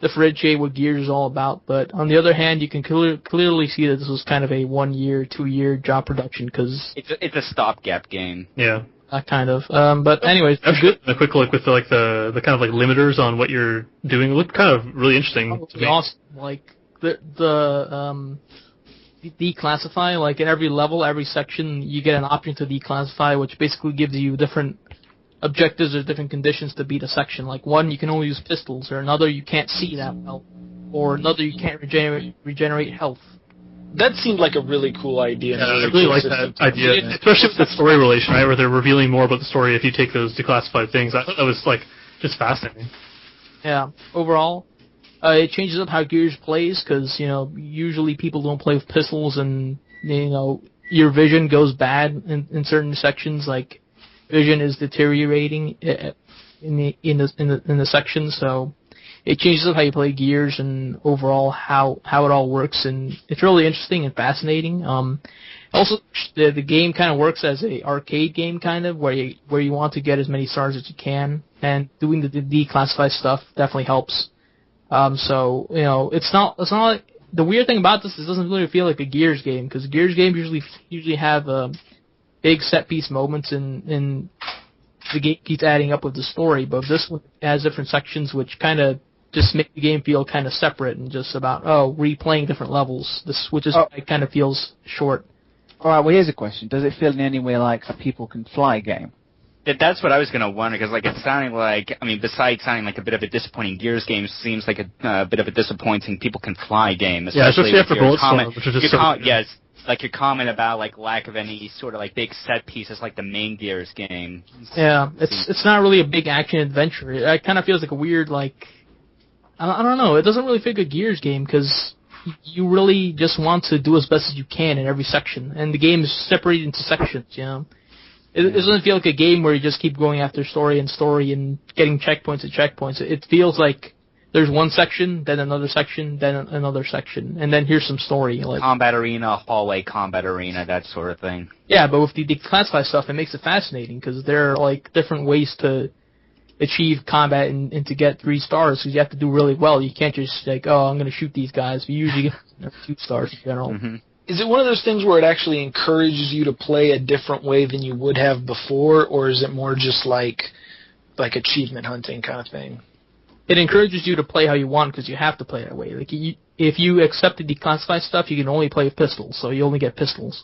differentiate what Gears is all about. But on the other hand, you can clearly see that this was kind of a 1 year, 2 year job production because it's a stopgap game. Yeah. Kind of. But anyways, good. A quick look with the kind of like limiters on what you're doing. It looked kind of really interesting to me. Awesome. Like the declassify. Like in every level, every section, you get an option to declassify, which basically gives you different objectives or different conditions to beat a section. Like one, you can only use pistols, or another, you can't see that well, or another, you can't regenerate health. That seemed like a really cool idea. Yeah, I really like that idea, especially with the story relation, right, where they're revealing more about the story if you take those declassified things. I thought that was like just fascinating. Yeah. Overall, it changes up how Gears plays because usually people don't play with pistols, and your vision goes bad in certain sections. Like vision is deteriorating in the section, so. It changes up how you play Gears and overall how it all works, and it's really interesting and fascinating. Also, the game kind of works as a arcade game, kind of where you want to get as many stars as you can, and doing the declassified stuff definitely helps. So it's not like, the weird thing about this is it doesn't really feel like a Gears game because Gears games usually have big set piece moments and the game keeps adding up with the story, but this one has different sections which kind of just make the game feel kind of separate and just about replaying different levels. Which is why it kind of feels short. All right. Well, here's a question: does it feel in any way like a people can fly game? That's what I was gonna wonder because it's sounding like besides sounding like a bit of a disappointing Gears game, seems like a bit of a disappointing people can fly game. Especially after Bulletstorm, which is just yes. Like your comment about like lack of any sort of like big set pieces like the main Gears game. Yeah, it's not really a big action adventure. It kind of feels like a weird I don't know. It doesn't really feel like a Gears game because you really just want to do as best as you can in every section, and the game is separated into sections. It doesn't feel like a game where you just keep going after story and getting checkpoints and checkpoints. It feels like there's one section, then another section, then another section, and then here's some story. Like combat arena, hallway combat arena, that sort of thing. Yeah, but with the declassified stuff, it makes it fascinating because there are like different ways to achieve combat and to get 3 stars because you have to do really well. You can't just like, oh, I'm going to shoot these guys. You usually get 2 stars in general. Mm-hmm. Is it one of those things where it actually encourages you to play a different way than you would have before, or is it more just like achievement hunting kind of thing? It encourages you to play how you want because you have to play that way. Like if you accept the declassified stuff, you can only play with pistols, so you only get pistols.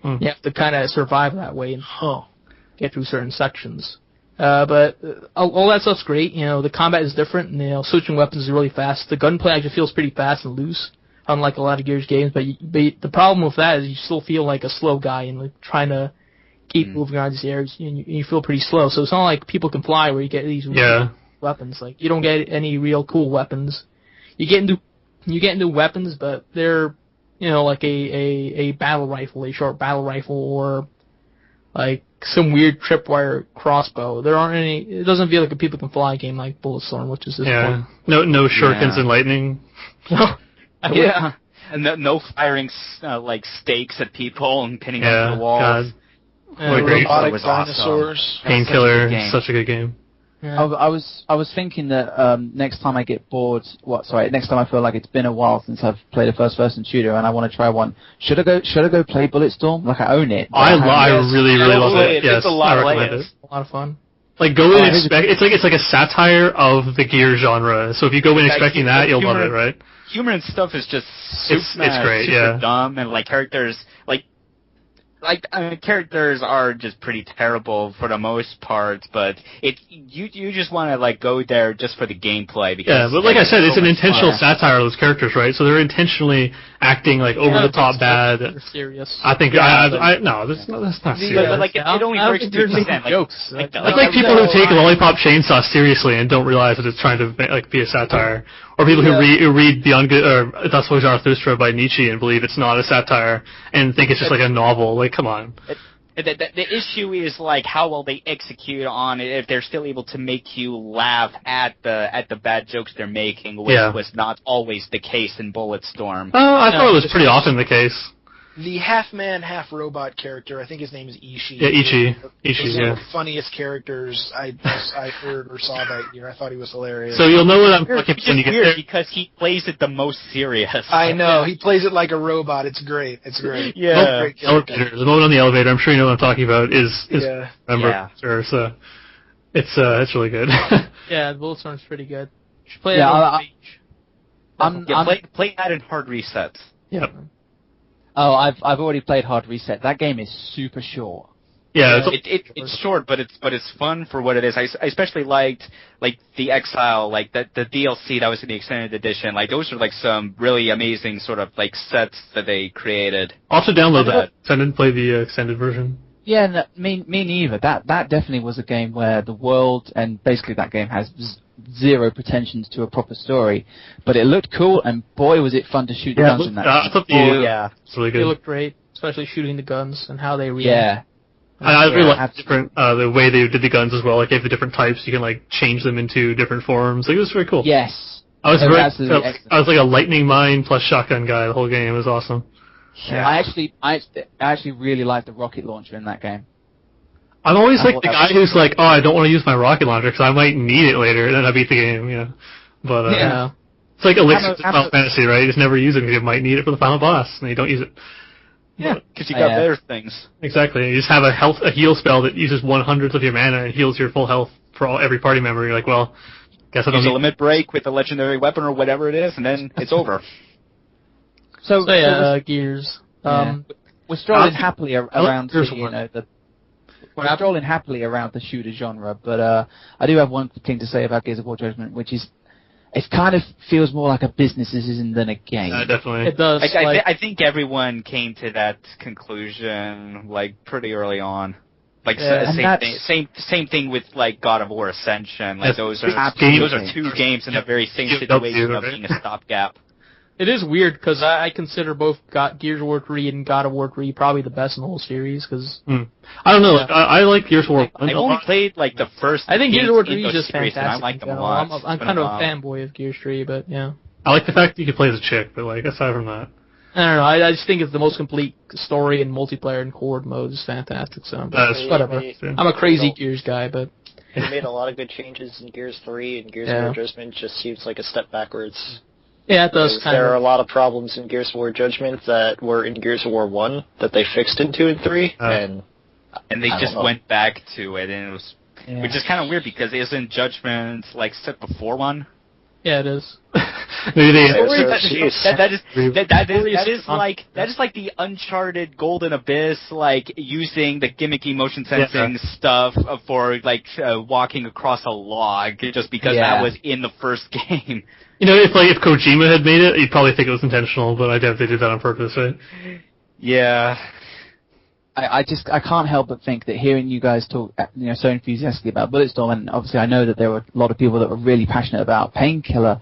You have to kind of survive that way and get through certain sections. But all that stuff's great. You know, the combat is different, and, you know, switching weapons is really fast. The gunplay actually feels pretty fast and loose, unlike a lot of Gears games. But the problem with that is you still feel like a slow guy and like trying to keep moving around these areas, and you feel pretty slow. So it's not like People Can Fly where you get these weapons. Like you don't get any real cool weapons. You get into weapons, but they're, you know, like a battle rifle, a short battle rifle, or like some weird tripwire crossbow. There aren't any. It doesn't feel like a People Can Fly game like Bulletstorm, which is this point. No shurikens and lightning. Yeah. And no firing like stakes at people and pinning them to the walls. God. Robotic dinosaurs. Awesome. Painkiller, such a good game. Yeah. I was thinking that next time I get bored, next time I feel like it's been a while since I've played a first-person shooter and I want to try one, should I go play Bulletstorm? Like, I own it. I really love it. Yes, it's a lot of A lot of fun. Like, go in expect it's like a satire of the Gear genre. So if you go in expecting that, you'll love it, right? Humor and stuff is just super, great, super dumb, and like characters characters are just pretty terrible for the most part, but you just want to like go there just for the gameplay because but like I said, it's an intentional satire of those characters, right? So they're intentionally acting like over the top bad. They're serious. I think no, that's not serious. But like it only works to an extent. Jokes. Like people who take Lollipop Chainsaw seriously and don't realize that it's trying to like be a satire. Or people who read Beyond Good or Das Volk Zarathustra by Nietzsche and believe it's not a satire and think it's just like a novel. Like, come on. The issue is like how well they execute on it. If they're still able to make you laugh at the bad jokes they're making, which was not always the case in Bulletstorm. Oh, I thought it was pretty often the case. The half-man, half-robot character, I think his name is Ishii. Yeah, Ishii. He's one of the funniest characters I heard or saw that year. I thought he was hilarious. So you'll know what I'm talking about when you get there. Because he plays it the most serious. I know. He plays it like a robot. It's great. Yeah. Great the moment on the elevator, I'm sure you know what I'm talking about, is sure, so it's really good. Yeah, Bulletstorm's pretty good. You should play it on the beach. Play that in hard resets. Yep. Oh, I've already played Hard Reset. That game is super short. Yeah, it's short, but it's fun for what it is. I especially liked like the Exile, like the DLC that was in the extended edition. Like those are like some really amazing sort of like sets that they created. I'll have to download that. I didn't play the extended version. Yeah, no, me neither. That definitely was a game where the world and basically that game has zero pretensions to a proper story, but it looked cool, and boy was it fun to shoot the guns in that. It's really good. They look great, especially shooting the guns and how they react. Yeah. I really like the way they did the guns as well. Like, they have the different types, you can like change them into different forms. Like, it was very cool. Yes. I was like a lightning mine plus shotgun guy the whole game. It was awesome. Yeah. I actually really liked the rocket launcher in that game. I'm always like the guy who's like, oh, I don't want to use my rocket launcher because I might need it later, and then I beat the game, But it's like Elixir Final Fantasy, right? You just never use it because you might need it for the final boss, and you don't use it. Yeah, because you got better things. Exactly. You just have a heal spell that uses 1/100th of your mana and heals your full health for every party member. You're like, well, guess I don't use a limit break with a legendary weapon or whatever it is, and then it's over. So Gears. We're strolling happily around We're strolling happily around the shooter genre, but I do have one thing to say about Gears of War Judgment, which is it kind of feels more like a business than a game. Definitely. It does. I think everyone came to that conclusion like pretty early on. Like same thing with like God of War Ascension. Like those are two games in the very same situation of being a stopgap. It is weird because I consider both Gears of War 3 and God of War 3 probably the best in the whole series. Cause I don't know. Like, I like Gears of War 1. I only played like the first. I think Gears of War 3 is just series, fantastic. And I like them a lot. I'm kind of a fanboy of Gears 3, but yeah. I like the fact that you can play as a chick, but like aside from that, I don't know. I just think it's the most complete story and multiplayer and horde mode is fantastic. So whatever. I'm a crazy Gears guy, but. They made a lot of good changes in Gears 3, and Gears of War Judgment just seems like a step backwards. Yeah, it does. There are a lot of problems in Gears of War Judgment that were in Gears of War 1 that they fixed in 2 and 3, and they just went back to it, and it was, which is kind of weird because isn't Judgment like set before 1? Yeah, it is. Maybe they. That is like the Uncharted Golden Abyss, like using the gimmicky motion sensing stuff for like walking across a log, just because that was in the first game. You know, if Kojima had made it, you'd probably think it was intentional, but I doubt they did that on purpose, right? Yeah. I can't help but think that hearing you guys talk, so enthusiastically about Bulletstorm, and obviously I know that there were a lot of people that were really passionate about Painkiller.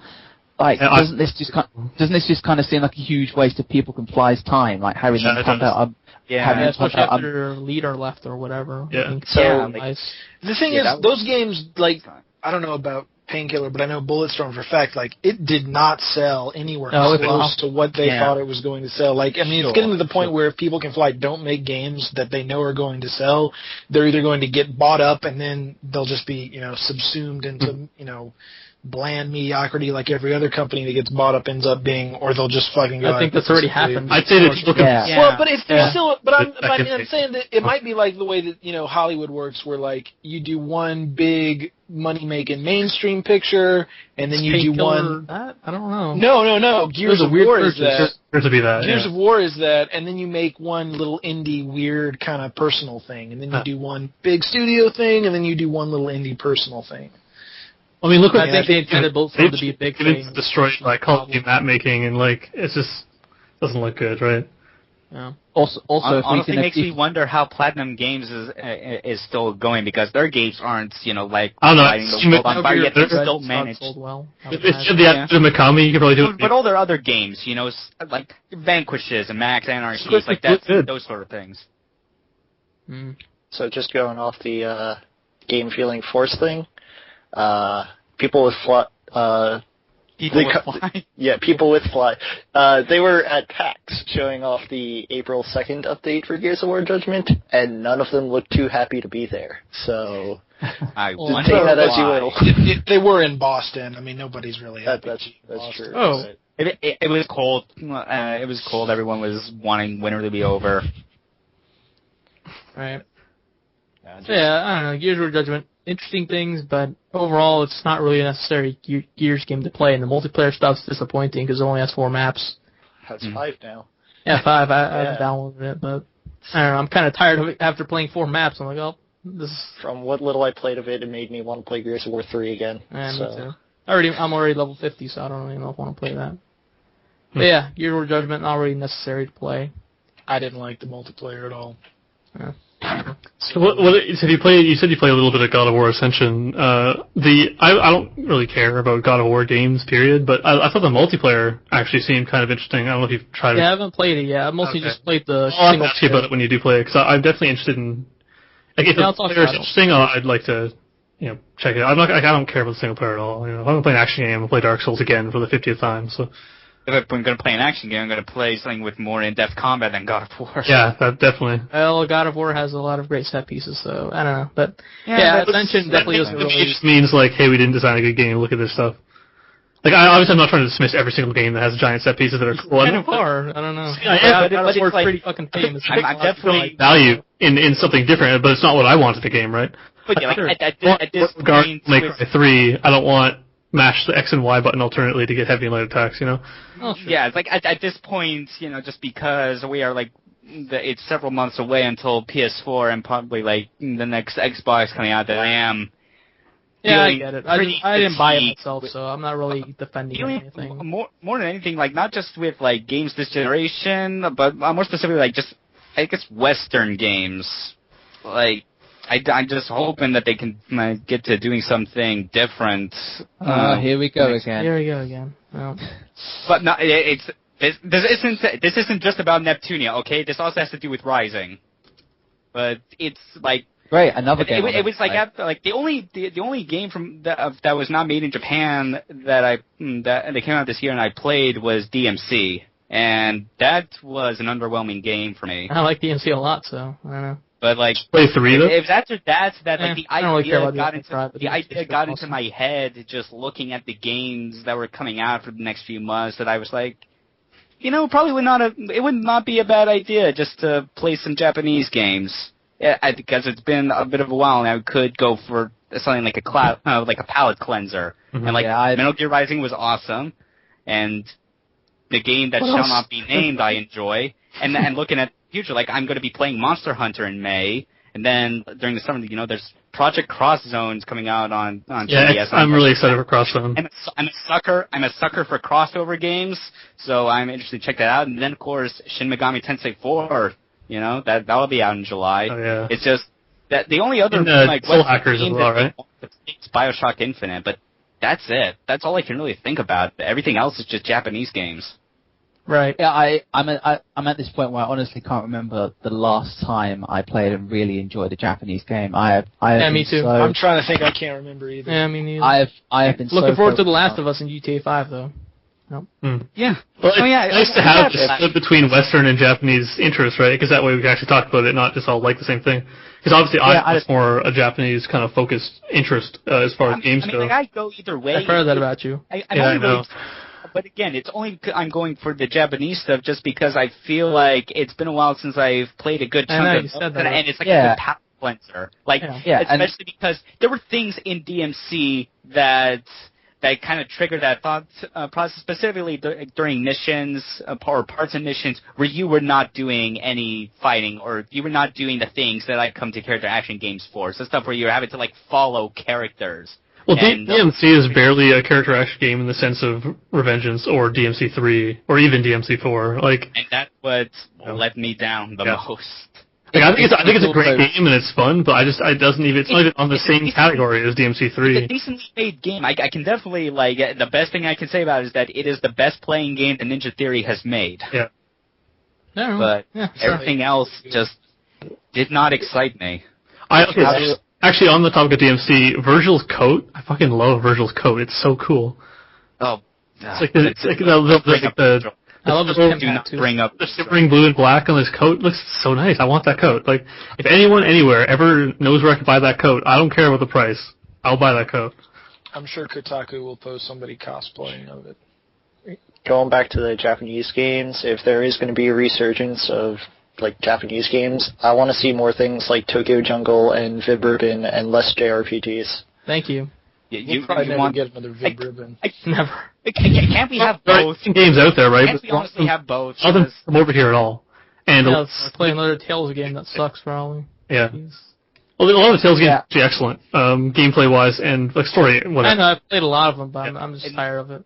Like, doesn't this just kind of seem like a huge waste of People Can Fly's time? Like having them pump out, especially after their leader left or whatever. Yeah. Nice. The thing is, those games, like, I don't know about Painkiller, but I know Bulletstorm for a fact, like, it did not sell anywhere close to what they thought it was going to sell. Like, I mean, it's getting to the point where if People Can Fly don't make games that they know are going to sell, they're either going to get bought up and then they'll just be, subsumed into, bland mediocrity like every other company that gets bought up ends up being, or they'll just fucking go. I think that's already happened. I'd say that People Can Fly. Well, but if they're still, I'm saying that it might be like the way that, Hollywood works, where like you do one big money-making mainstream picture, and then you do one. That? I don't know. No. Gears of War is that. Gears of War is that, and then you make one little indie weird kind of personal thing, and then you do one big studio thing, and then you do one little indie personal thing. I mean, look, I think they intended Bulletstorm to be a big thing. It's destroyed by Call of Duty map making, and like it just doesn't look good, right? Yeah. Also, honestly, makes me wonder how Platinum Games is still going, because their games aren't, like I don't know. lighting the world on fire, yet they still manage. Well, it's the Mikami. You could probably do it. But all their other games, like Vanquishes and Max Anarchy, like that, those sort of things. So just going off the game feeling force thing. People with Fly. People with Fly. They were at PAX showing off the April 2nd update for Gears of War Judgment, and none of them looked too happy to be there. So, I take that as you will. They were in Boston. I mean, nobody's really happy. That's true. Oh. It was cold. It was cold. Everyone was wanting winter to be over. Right. Yeah, I don't know. Gears of War Judgment. Interesting things, but overall, it's not really a necessary Gears game to play, and the multiplayer stuff's disappointing because it only has 4 maps. That's 5 now. Yeah, 5. I haven't downloaded it, but I don't know. I'm kind of tired of it after playing 4 maps. I'm like, oh, this is... From what little I played of it, it made me want to play Gears of War 3 again. Yeah, me too. I'm already level 50, so I don't really know if I want to play that. But yeah, Gears of War Judgment, not really necessary to play. I didn't like the multiplayer at all. Yeah. So have you played? You said you played a little bit of God of War Ascension. I don't really care about God of War games, period. But I thought the multiplayer actually seemed kind of interesting. I don't know if you've tried it. Yeah, I haven't played it yet. I mostly just played the. I'll ask you about it when you do play it, because I'm definitely interested in. Like, if the multiplayer is interesting, I'd like to, check it out. I don't care about the single player at all. If I'm gonna play an action game, I'll play Dark Souls again for the 50th time. So. If I'm going to play an action game, I'm going to play something with more in-depth combat than God of War. Yeah, that definitely. Well, God of War has a lot of great set pieces, so I don't know. But Ascension definitely doesn't really. It just means like, hey, we didn't design a good game. Look at this stuff. Like, obviously, I'm not trying to dismiss every single game that has giant set pieces that are cool. Kind of are. I don't know. But it's like, pretty fucking famous. I'm definitely value in something different, but it's not what I wanted the game, right? But yeah, like, at this point, Make Cry 3, I don't want mash the X and Y button alternately to get heavy and light attacks, Oh, sure. Yeah, it's like at this point, just because we are like, it's several months away until PS4 and probably like the next Xbox coming out, that I am. Yeah, I get it. I didn't buy it myself, so I'm not really defending anything. More than anything, like not just with like games this generation, but more specifically like just I guess Western games. Like I'm just hoping that they can get to doing something different. Here we go again. Here we go again. Well. But no, this isn't just about Neptunia, okay? This also has to do with Rising. But it's like great, another game. It was like after, like the only game from that was not made in Japan that came out this year and I played was DMC, and that was an underwhelming game for me. I like DMC a lot, so I don't know. But like, play 3 though. If after that, like the idea got into my head just looking at the games that were coming out for the next few months that I was like, probably it would not be a bad idea just to play some Japanese games. Yeah, because it's been a bit of a while, and I could go for something like a palate cleanser. Mm-hmm. And Metal Gear Rising was awesome, and the game that shall not be named I enjoy. And looking at the future, like I'm going to be playing Monster Hunter in May, and then during the summer, there's Project Cross Zones coming out on 3DS. I'm really excited for Cross Zone. I'm a sucker for crossover games, so I'm interested to check that out. And then of course Shin Megami Tensei 4. That'll be out in July. Oh, yeah. It's just that the only other Soul Hackers as well, right? It's BioShock Infinite, but that's it. That's all I can really think about. Everything else is just Japanese games. Right. Yeah, I'm at this point where I honestly can't remember the last time I played and really enjoyed a Japanese game. Me too. I'm trying to think. I can't remember either. Yeah, me neither. I have been looking forward to The Last of Us in GTA 5 though. Nope. Yeah. Well, it's nice to have the split between Western and Japanese interests, right? Because that way we can actually talk about it, not just all like the same thing. Because obviously I have more a Japanese kind of focused interest as far as games go. I go either way. I've heard that about you. I know. But again, it's only I'm going for the Japanese stuff just because I feel like it's been a while since I've played a good chunk of it, and it's like a good palate cleanser. Especially because there were things in DMC that kind of triggered that thought process, specifically during missions or parts of missions where you were not doing any fighting or you were not doing the things that I come to character action games for. So stuff where you're having to follow characters. Well, DMC is barely a character action game in the sense of Revengeance or DMC 3 or even DMC 4. And that's what let me down the most. I think it's a great game and it's fun, but it's not even on the same category as DMC 3. It's a decently made game. I can definitely the best thing I can say about it is that it is the best playing game that Ninja Theory has made. Yeah. But everything else just did not excite me. Actually, on the topic of DMC, Virgil's coat, I fucking love Virgil's coat. It's so cool. Oh, it's like the I love this do not bring up the shimmering blue and black on his coat. Looks so nice. I want that coat. If anyone anywhere ever knows where I can buy that coat, I don't care about the price. I'll buy that coat. I'm sure Kotaku will post somebody cosplaying of it. Going back to the Japanese games, if there is going to be a resurgence of Japanese games, I want to see more things like Tokyo Jungle and Vib Ribbon and less JRPGs. Thank you. You probably never get another Vib Ribbon. Never. Can't we have both? Games out there, right? Can't we honestly have both? I'll them come over here at all. And let's play another Tales game that sucks probably. Yeah. Jeez. Well, a lot of the Tales games are actually excellent, gameplay-wise and story. Whatever. I know I've played a lot of them, but I'm just tired of it.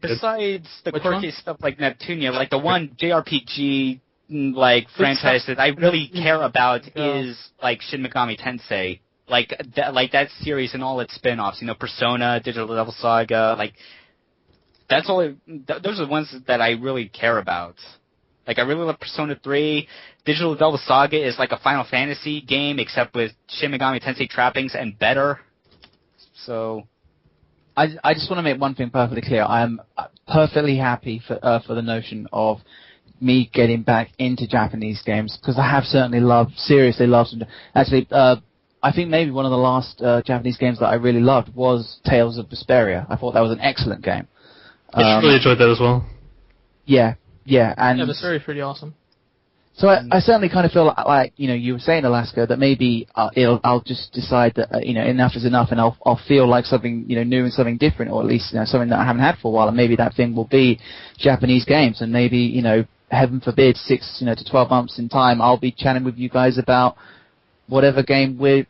Besides the quirky stuff like Neptunia, the one JRPG franchise that I really care about is Shin Megami Tensei. That series and all its spin-offs, Persona, Digital Devil Saga, that's all. Those are the ones that I really care about. I really love Persona 3. Digital Devil Saga is a Final Fantasy game, except with Shin Megami Tensei trappings and better. So, I just want to make one thing perfectly clear. I am perfectly happy for the notion of me getting back into Japanese games because I have certainly seriously loved them. Actually, I think maybe one of the last Japanese games that I really loved was Tales of Vesperia. I thought that was an excellent game. I really enjoyed that as well. Yeah, and Vesperia's pretty awesome. So I certainly kind of feel like you were saying, Alaska, that maybe I'll just decide that enough is enough, and I'll feel like something new and something different, or at least something that I haven't had for a while, and maybe that thing will be Japanese games, and maybe heaven forbid 6 to 12 months in time I'll be chatting with you guys about whatever game we're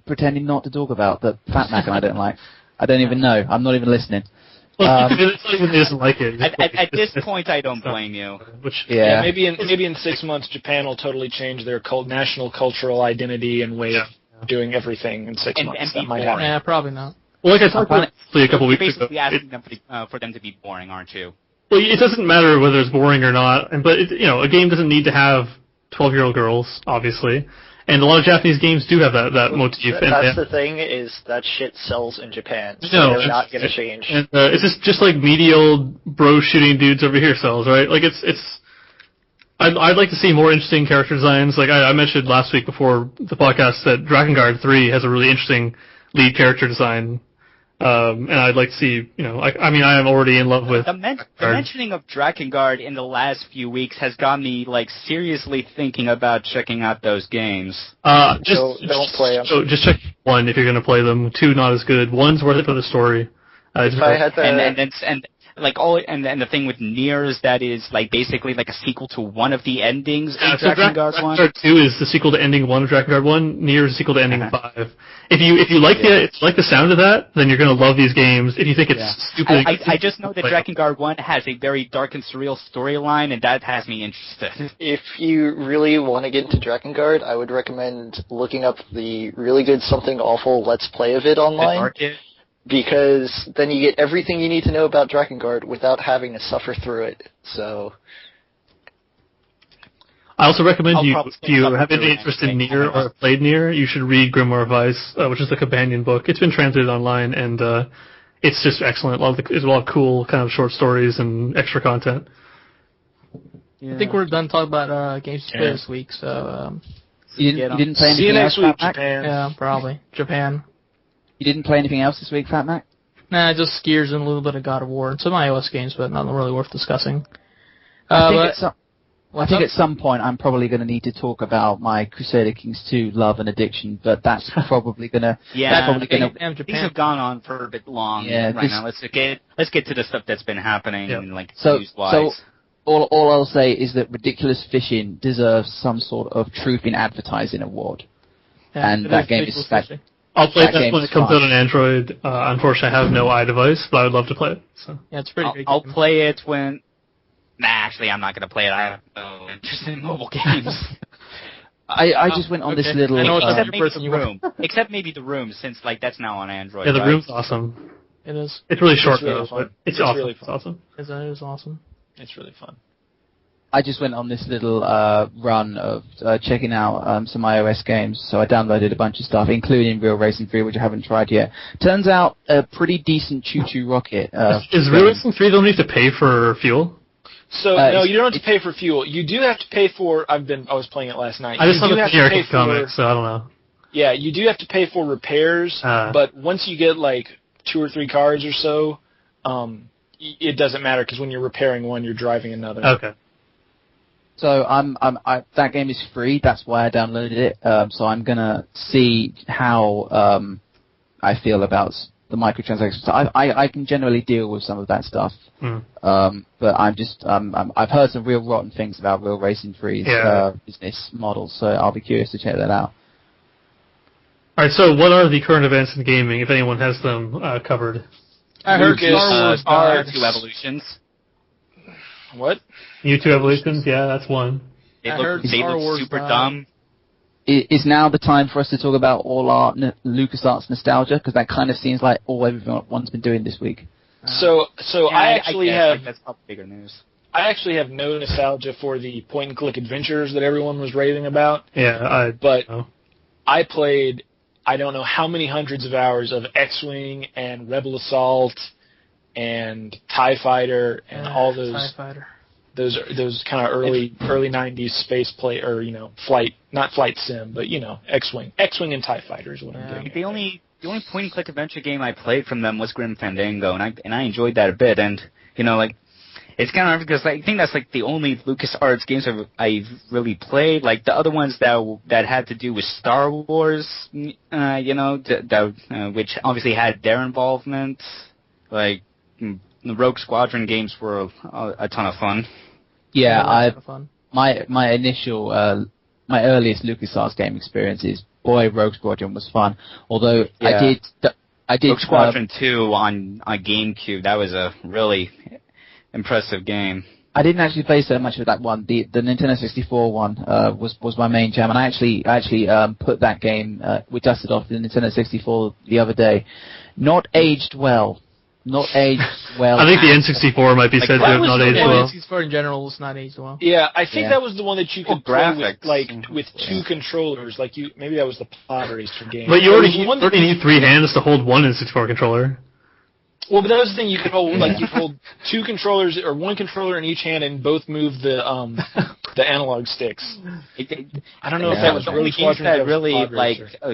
pretending not to talk about that Fat Mac and I don't like. I don't even know. I'm not even listening. It's not even he doesn't like it. At this point, I don't blame you. Maybe in 6 months, Japan will totally change their national cultural identity and way of doing everything in 6 months. That might happen. Yeah, probably not. Well, like I talked about a couple weeks ago. You're basically asking them for them to be boring, aren't you? Well, it doesn't matter whether it's boring or not, but a game doesn't need to have 12-year-old girls, obviously. And a lot of Japanese games do have that motif. That's the thing, is that shit sells in Japan, so they're not going to change. And it's just like meaty old bro shooting dudes over here sells, right? Like I'd like to see more interesting character designs. Like I mentioned last week before the podcast that Drakengard 3 has a really interesting lead character design. And I'd like to see, I am already in love with... The mentioning of Drakengard in the last few weeks has got me, seriously thinking about checking out those games. Don't play them. So just check 1 if you're going to play them. 2, not as good. 1's worth it for the story. And the thing with Nier is that is basically a sequel to one of the endings in Drakengard 1. Drakengard 2 is the sequel to ending 1 of Drakengard 1. Nier is the sequel to ending 5. If you like the sound of that, then you're gonna love these games. If you think it's stupid, I just know that Drakengard 1 has a very dark and surreal storyline, and that has me interested. If you really want to get into Drakengard, I would recommend looking up the really good Something Awful Let's Play of it online. Because then you get everything you need to know about Drakengard without having to suffer through it. So, I also recommend if you have any interest in Nier or played Nier, you should read Grimoire Weiss, which is the companion book. It's been translated online, and it's just excellent. There's a lot of cool kind of short stories and extra content. Yeah. I think we're done talking about games to play this week. So you didn't play anything else? See you next week, Japan. Yeah, probably Japan. You didn't play anything else this week, Fat Mac? Nah, just Gears and a little bit of God of War. Some iOS games, but nothing really worth discussing. I think at some point I'm probably going to need to talk about my Crusader Kings 2 love and addiction, but that's probably going to... These have gone on for a bit long now. Let's get to the stuff that's been happening, news-wise. So all I'll say is that Ridiculous Fishing deserves some sort of Truth in Advertising award. Yeah, and that game is... I'll play that when it comes out on Android. Unfortunately, I have no iDevice, but I would love to play it. So. Yeah, it's pretty good. I'll play it when... Nah, actually, I'm not going to play it. I have no interest in mobile games. I just went on this little... Except maybe The Room, since since now on Android. Yeah, The Room's awesome. It is. It's really short, though, but it's awesome. Really fun. It's awesome. It is awesome. It's really fun. I just went on this little run of checking out some iOS games, so I downloaded a bunch of stuff, including Real Racing 3, which I haven't tried yet. Turns out a pretty decent Choo-Choo Rocket. Is Real Racing 3 don't need to pay for fuel? So no, you don't have to pay for fuel. You do have to pay for. I was playing it last night. I just saw the generic comic, so I don't know. Yeah, you do have to pay for repairs, but once you get 2 or 3 cars or so, it doesn't matter because when you're repairing one, you're driving another. Okay. So that game is free. That's why I downloaded it. So I'm gonna see how I feel about the microtransactions. I can generally deal with some of that stuff. But I've heard some real rotten things about Real Racing 3's business model. So I'll be curious to check that out. All right. So what are the current events in gaming, if anyone has them covered? I heard Star Wars 2 Evolutions. What? U2 Evolutions, yeah, that's one. They look super dumb. Is now the time for us to talk about all our LucasArts nostalgia? Because that kind of seems like all everyone's been doing this week. So I actually have... that's probably bigger news. I actually have no nostalgia for the point-and-click adventures that everyone was raving about. Yeah, I played, I don't know how many hundreds of hours of X-Wing and Rebel Assault and TIE Fighter and all those... TIE Fighter. Those kind of early 90s space play, or flight, not flight sim, but X-Wing and TIE Fighter is what I'm doing. The only point-and-click adventure game I played from them was Grim Fandango, and I enjoyed that a bit. And it's kind of hard because I think that's the only LucasArts games I've really played. The other ones that had to do with Star Wars, which obviously had their involvement. The Rogue Squadron games were a ton of fun. Yeah, my initial, my earliest LucasArts game experiences, Rogue Squadron was fun. Although I did Rogue Squadron 2 on GameCube. That was a really impressive game. I didn't actually play so much of that one. The Nintendo 64 one was my main jam, and I actually put that game. We dusted off the Nintendo 64 the other day. Not aged well. Not aged well. I think the N64 might be said to have not aged well. The N64 in general is not aged well. Yeah, I think that was the one that you could play graphics. with two controllers. Maybe that was the Pod Racer game. But you already need 3 hands to hold one N64 controller. Well, but that was the thing. You could hold you hold 2 controllers or 1 controller in each hand, and both move the analog sticks. I don't know if that was really games that really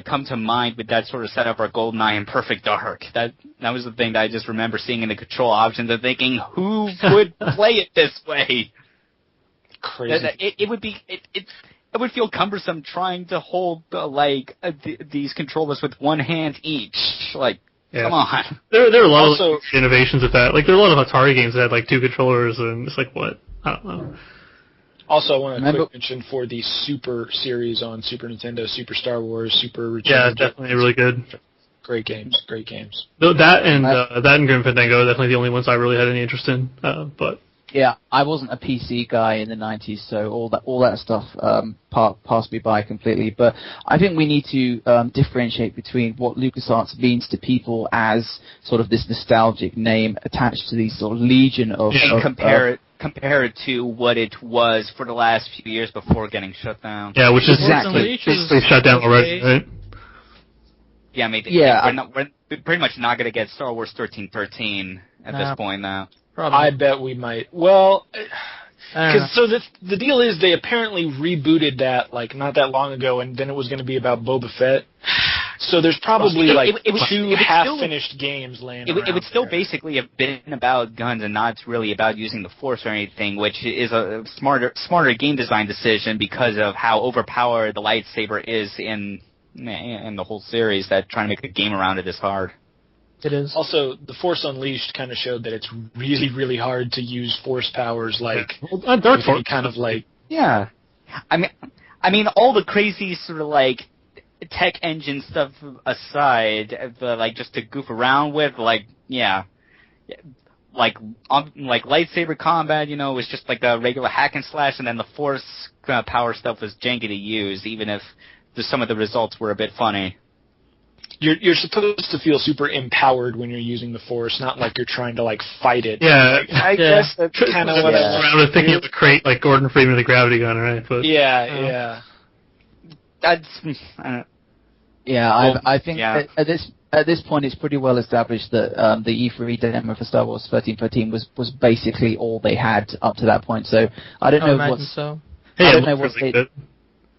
come to mind with that sort of setup are GoldenEye and Perfect Dark. That was the thing that I just remember seeing in the control options and thinking, who would play it this way? Crazy. It would feel cumbersome trying to hold these controllers with 1 hand each. Come on. There are a lot of innovations with that. There are a lot of Atari games that had 2 controllers, and it's what? I don't know. Also, I want to quick mention for the Super series on Super Nintendo, Super Star Wars, Super Return. Yeah, definitely really good. Great games. Great games. That and Grim Fandango are definitely the only ones I really had any interest in. But yeah, I wasn't a PC guy in the 90s, so all that stuff passed me by completely. But I think we need to differentiate between what LucasArts means to people as sort of this nostalgic name attached to these sort of legion of... And compare it to what it was for the last few years before getting shut down. Yeah, which is basically shut down already, right? Yeah, we're pretty much not going to get Star Wars 1313 at this point now. Probably. I bet we might. Well, the deal is they apparently rebooted that not that long ago, and then it was going to be about Boba Fett. So there's probably two half-finished games laying around. It would still basically have been about guns and not really about using the Force or anything, which is a smarter game design decision because of how overpowered the lightsaber is in the whole series. That trying to make a game around it is hard. It is. Also, The Force Unleashed kind of showed that it's really, really hard to use Force powers Dark Force kind of Yeah. I mean, all the crazy sort of tech engine stuff aside, just to goof around with, lightsaber combat, was just a regular hack and slash, and then the Force power stuff was janky to use, even if some of the results were a bit funny. You're supposed to feel super empowered when you're using the Force, not like you're trying to fight it. Yeah, I guess that's kind of what I was thinking of the crate like Gordon Freeman with the gravity gun, right? But yeah. That's. I think at this point it's pretty well established that the E3 demo for Star Wars 1313 was basically all they had up to that point. So I don't know what's. So. Hey, I don't know what's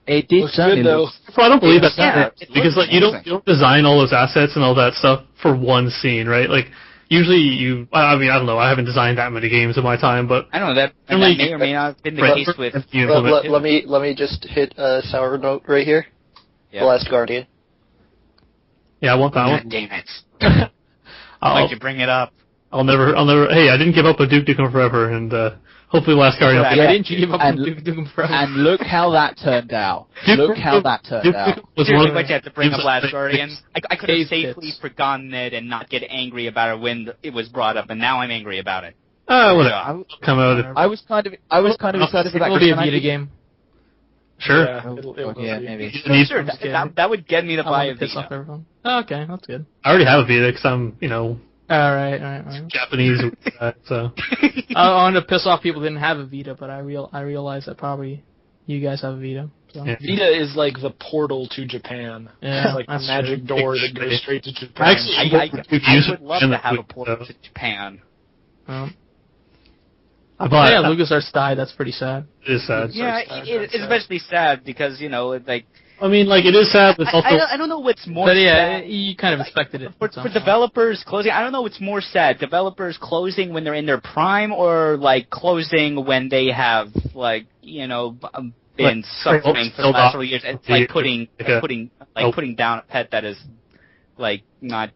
It did certainly good, though. Well, I don't believe that's because you don't design all those assets and all that stuff for one scene, right? Usually I don't know. I haven't designed that many games in my time, but I don't know that may or may not have been the case with. Let me just hit a sour note right here. Yeah. The Last Guardian. Yeah, I want that one. Damn it! Why'd you bring it up? I'll never. Hey, I didn't give up on Duke Nukem Forever, and hopefully Last Guardian. Yeah, didn't you give up on Duke Nukem Forever? And look how that turned out. Look how that turned out. Seriously, why'd you have to bring up Last Guardian? I could have safely forgotten it and not get angry about it when it was brought up, and now I'm angry about it. Whatever. Come out. I was kind of excited for that. It'll be a Vita game. Sure. Yeah, maybe. Sure, that would get me to buy a Vita. Oh, okay, that's good. I already have a Vita because I'm, All right. Japanese, so. I wanted to piss off people who didn't have a Vita, but I realized that probably you guys have a Vita. So. Yeah. Vita is like the portal to Japan. Yeah, it's the magic door that goes straight to Japan. I would love to have a portal to Japan. LucasArts died. That's pretty sad. It is sad. Yeah, it's especially sad because it is sad, but also... I don't know what's more sad. You kind of expected it. For developers closing, I don't know what's more sad. Developers closing when they're in their prime or, closing when they have, been suffering for the last several years. It's putting down a pet that is, not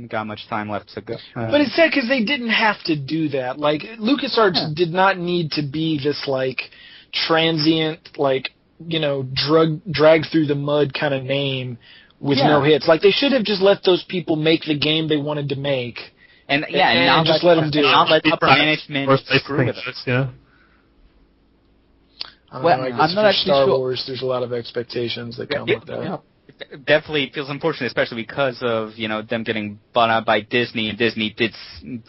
got much time left to go. But it's sad because they didn't have to do that. LucasArts did not need to be this, transient, drag through the mud kind of name with no hits. They should have just let those people make the game they wanted to make. And just let them do it. Not let upper management screw with us. Yeah. I guess I'm not actually Star sure. Wars, there's a lot of expectations that come with that. Yeah. It definitely feels unfortunate, especially because of them getting bought out by Disney, and Disney did in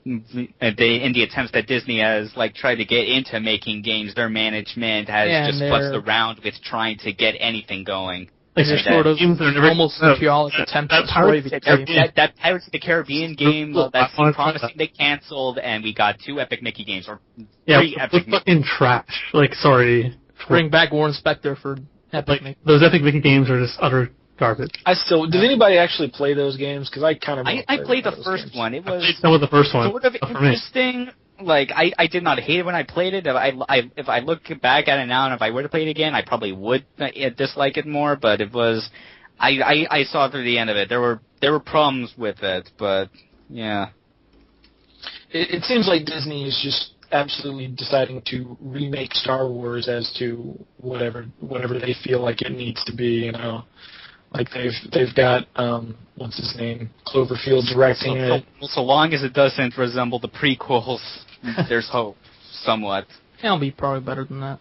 the attempts that Disney has tried to get into making games, their management has just fussed around with trying to get anything going. Like they're sort of almost vitriolic attempt to destroy the game. That Pirates of the Caribbean game that seemed promising, they canceled, and we got 2 Epic Mickey games, or 3 Epic Mickey. Fucking trash. Sorry. Bring back Warren Spector for Epic Mickey. Those Epic Mickey games are just utter garbage. Did anybody actually play those games? Because I kind of I played the first one. It was some of the first one. Sort of interesting. I did not hate it when I played it. If I look back at it now, and if I were to play it again, I probably would dislike it more. But it was, I saw through the end of it. There were problems with it, but yeah. It seems like Disney is just absolutely deciding to remake Star Wars as to whatever they feel like it needs to be. They've got what's his name, Cloverfield directing it. So long as it doesn't resemble the prequels, there's hope, somewhat. It'll be probably better than that.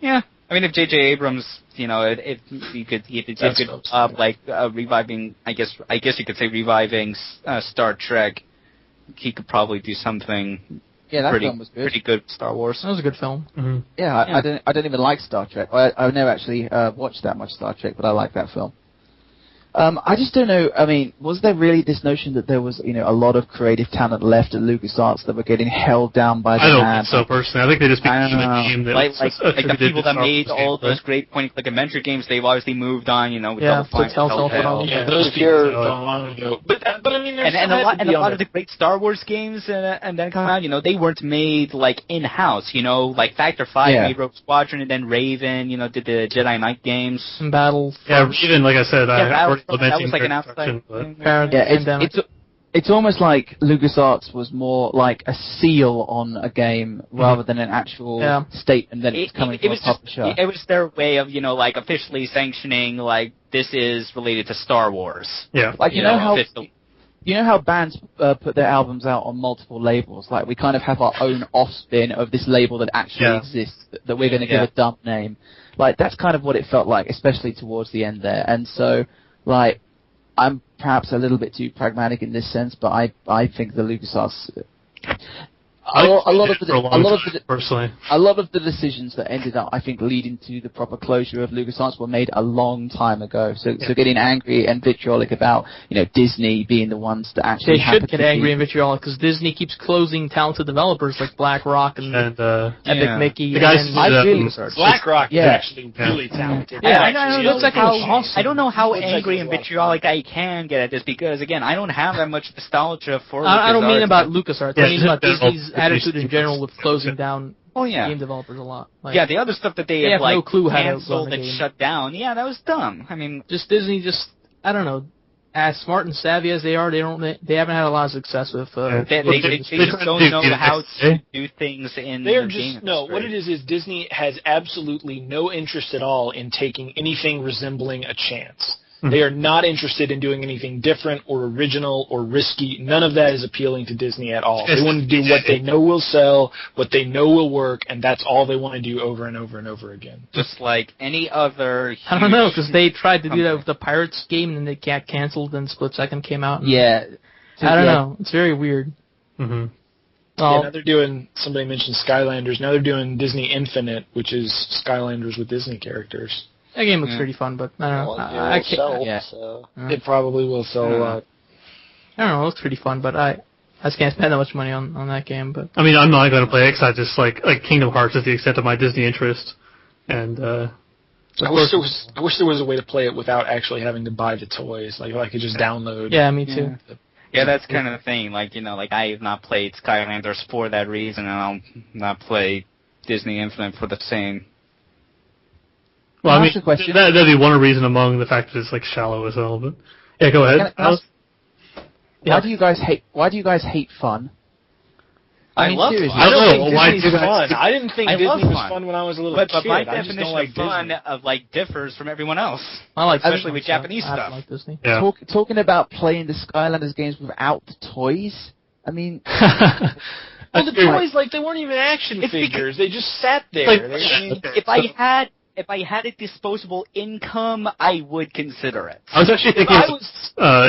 Yeah, I mean, if J.J. Abrams, if he did a good job, reviving, I guess you could say reviving Star Trek, he could probably do something. Yeah, that film was good. Pretty good Star Wars. That was a good film. Mm-hmm. Yeah, I don't even like Star Trek. I've never actually watched that much Star Trek, but I like that film. I just don't know. I mean, was there really this notion that there was, a lot of creative talent left at LucasArts that were getting held down by the I don't man? think so, personally. I think they just became a game that like the people that made all those great point-and-click adventure games, they've obviously moved on, with Double Fine, Telltale. Yeah, those people long ago. But I mean, and a lot of the great Star Wars games and then come out, they weren't made in-house, like Factor 5 made Rogue Squadron, and then Raven, did the Jedi Knight games. And Battle. Yeah, Raven, like I said, that was like an outside. It's almost like LucasArts was more like a seal on a game rather than an actual statement that it's coming from a publisher. It was their way of, officially sanctioning, this is related to Star Wars. Yeah. You know how bands put their albums out on multiple labels? We kind of have our own off-spin of this label that actually exists, that we're going to give a dumb name. That's kind of what it felt like, especially towards the end there. And so, I'm perhaps a little bit too pragmatic in this sense, but I think the LucasArts a lot of the decisions that ended up, I think, leading to the proper closure of LucasArts were made a long time ago. So getting angry and vitriolic about, Disney being the ones that actually they should get angry and vitriolic because Disney keeps closing talented developers like BlackRock and Epic Mickey. The guys BlackRock is actually really talented. Yeah, I don't know how angry and vitriolic I can get at this because, again, I don't have that much nostalgia for LucasArts. I don't mean about LucasArts. I mean about Disney's attitude in general with closing down game developers a lot. The other stuff that they have no clue how canceled and shut down. Yeah, that was dumb. I mean, Disney I don't know. As smart and savvy as they are, they haven't had a lot of success with. They just don't know how to do things in the game. What it is Disney has absolutely no interest at all in taking anything resembling a chance. They are not interested in doing anything different or original or risky. None of that is appealing to Disney at all. They want to do what they know will sell, what they know will work, and that's all they want to do over and over and over again. Just like any other I don't know, because they tried to do that with the Pirates game, and then they got canceled, and Split Second came out. I don't know. It's very weird. Mm-hmm. Now they're doing, somebody mentioned Skylanders, now they're doing Disney Infinite, which is Skylanders with Disney characters. That game looks pretty fun, but I don't know. It probably will sell a lot. I don't know. It looks pretty fun, but I just can't spend that much money on that game. But I mean, I'm not going to play it because I just like Kingdom Hearts is the extent of my Disney interest, and I wish there was a way to play it without actually having to buy the toys. I could just download. Yeah, me too. Yeah, that's kind of the thing. I have not played Skylanders for that reason, and I'll not play Disney Infinite for the same. Well, I mean, that'd be one reason among the fact that it's shallow as hell. But yeah, go ahead. Why do you guys hate fun? I love fun. I don't think Disney's fun. I didn't think Disney was fun when I was a little kid. But my definition of fun differs from everyone else. Especially with Japanese stuff. I like Disney. Yeah. Talking about playing the Skylanders games without the toys. I mean, Well, the toys, like, they weren't even action figures. They just sat there. If I had a disposable income, I would consider it. I was actually thinking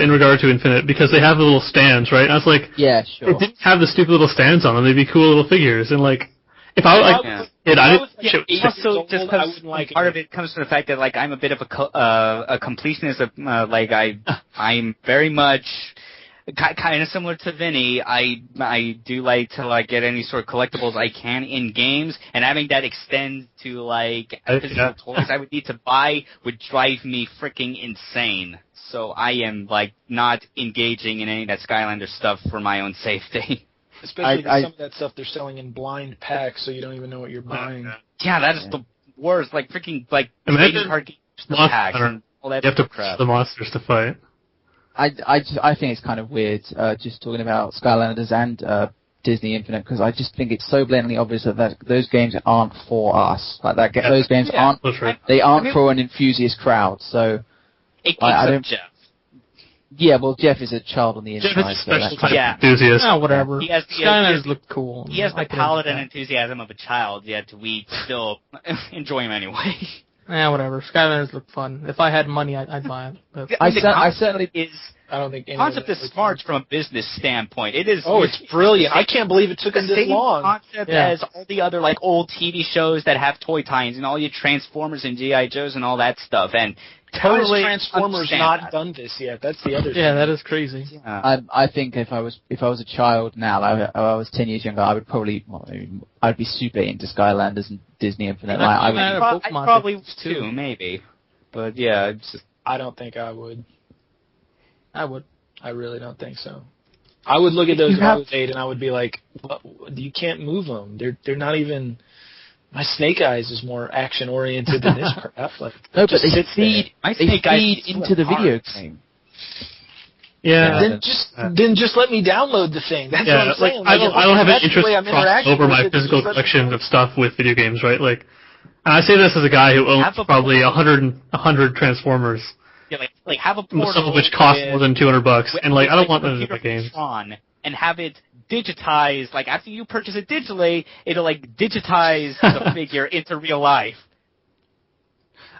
in regard to Infinite, because they have the little stands, right? And I was like, yeah, sure. They didn't have the stupid little stands on them. They'd be cool little figures. And like, if I was also just because part of it comes from the fact that like I'm a bit of a completionist. Like I'm very much kind of similar to Vinny. I do like to like get any sort of collectibles I can in games, and having that extend to like physical toys I would need to buy would drive me freaking insane. So I am like not engaging in any of that Skylander stuff for my own safety. Especially because some of that stuff they're selling in blind packs, so you don't even know what you're buying. Yeah, that is the worst. Like freaking like trading card games packs and all that. You have to crap. push the monsters to fight. I think it's kind of weird just talking about Skylanders and Disney Infinite, because I just think it's so blatantly obvious that those games aren't for us. Like those games aren't for an enthusiast crowd. So I don't. Jeff. Yeah, well, Jeff is a child on the inside. Jeff is a special type of enthusiast. Oh, whatever. Skylanders look cool. He has the palate and enthusiasm of a child, yet we still enjoy him anyway. Yeah, whatever. Skylanders look fun. If I had money, I'd buy it. But I certainly is. I don't think the concept is smart from a business standpoint. It is. Oh, it's brilliant! I can't believe it took them this long. Concept as all the other like old TV shows that have toy tie-ins and all your Transformers and GI Joes and all that stuff. And totally Transformers not done this yet. That's the other thing. Yeah, that is crazy. Yeah. I think if I was a child now, I was 10 years younger, I would probably I'd be super into Skylanders and Disney Infinite. I probably would too, maybe. But yeah, I don't think I would. I would. I really don't think so. I would look at those if I was 8 and I would be like, you can't move them. They're not even. My Snake Eyes is more action oriented than this crap. Like, no, but they feed into the video game. Yeah. Then just let me download the thing. That's what I'm saying. I don't have an interest over my physical collection of stuff with video games, right? Like, and I say this as a guy who owns probably 100 Transformers. Yeah, like have a portal, some of which cost more than $200, and like I don't want them in the game. And have it digitized. Like after you purchase it digitally, it'll like digitize the figure into real life.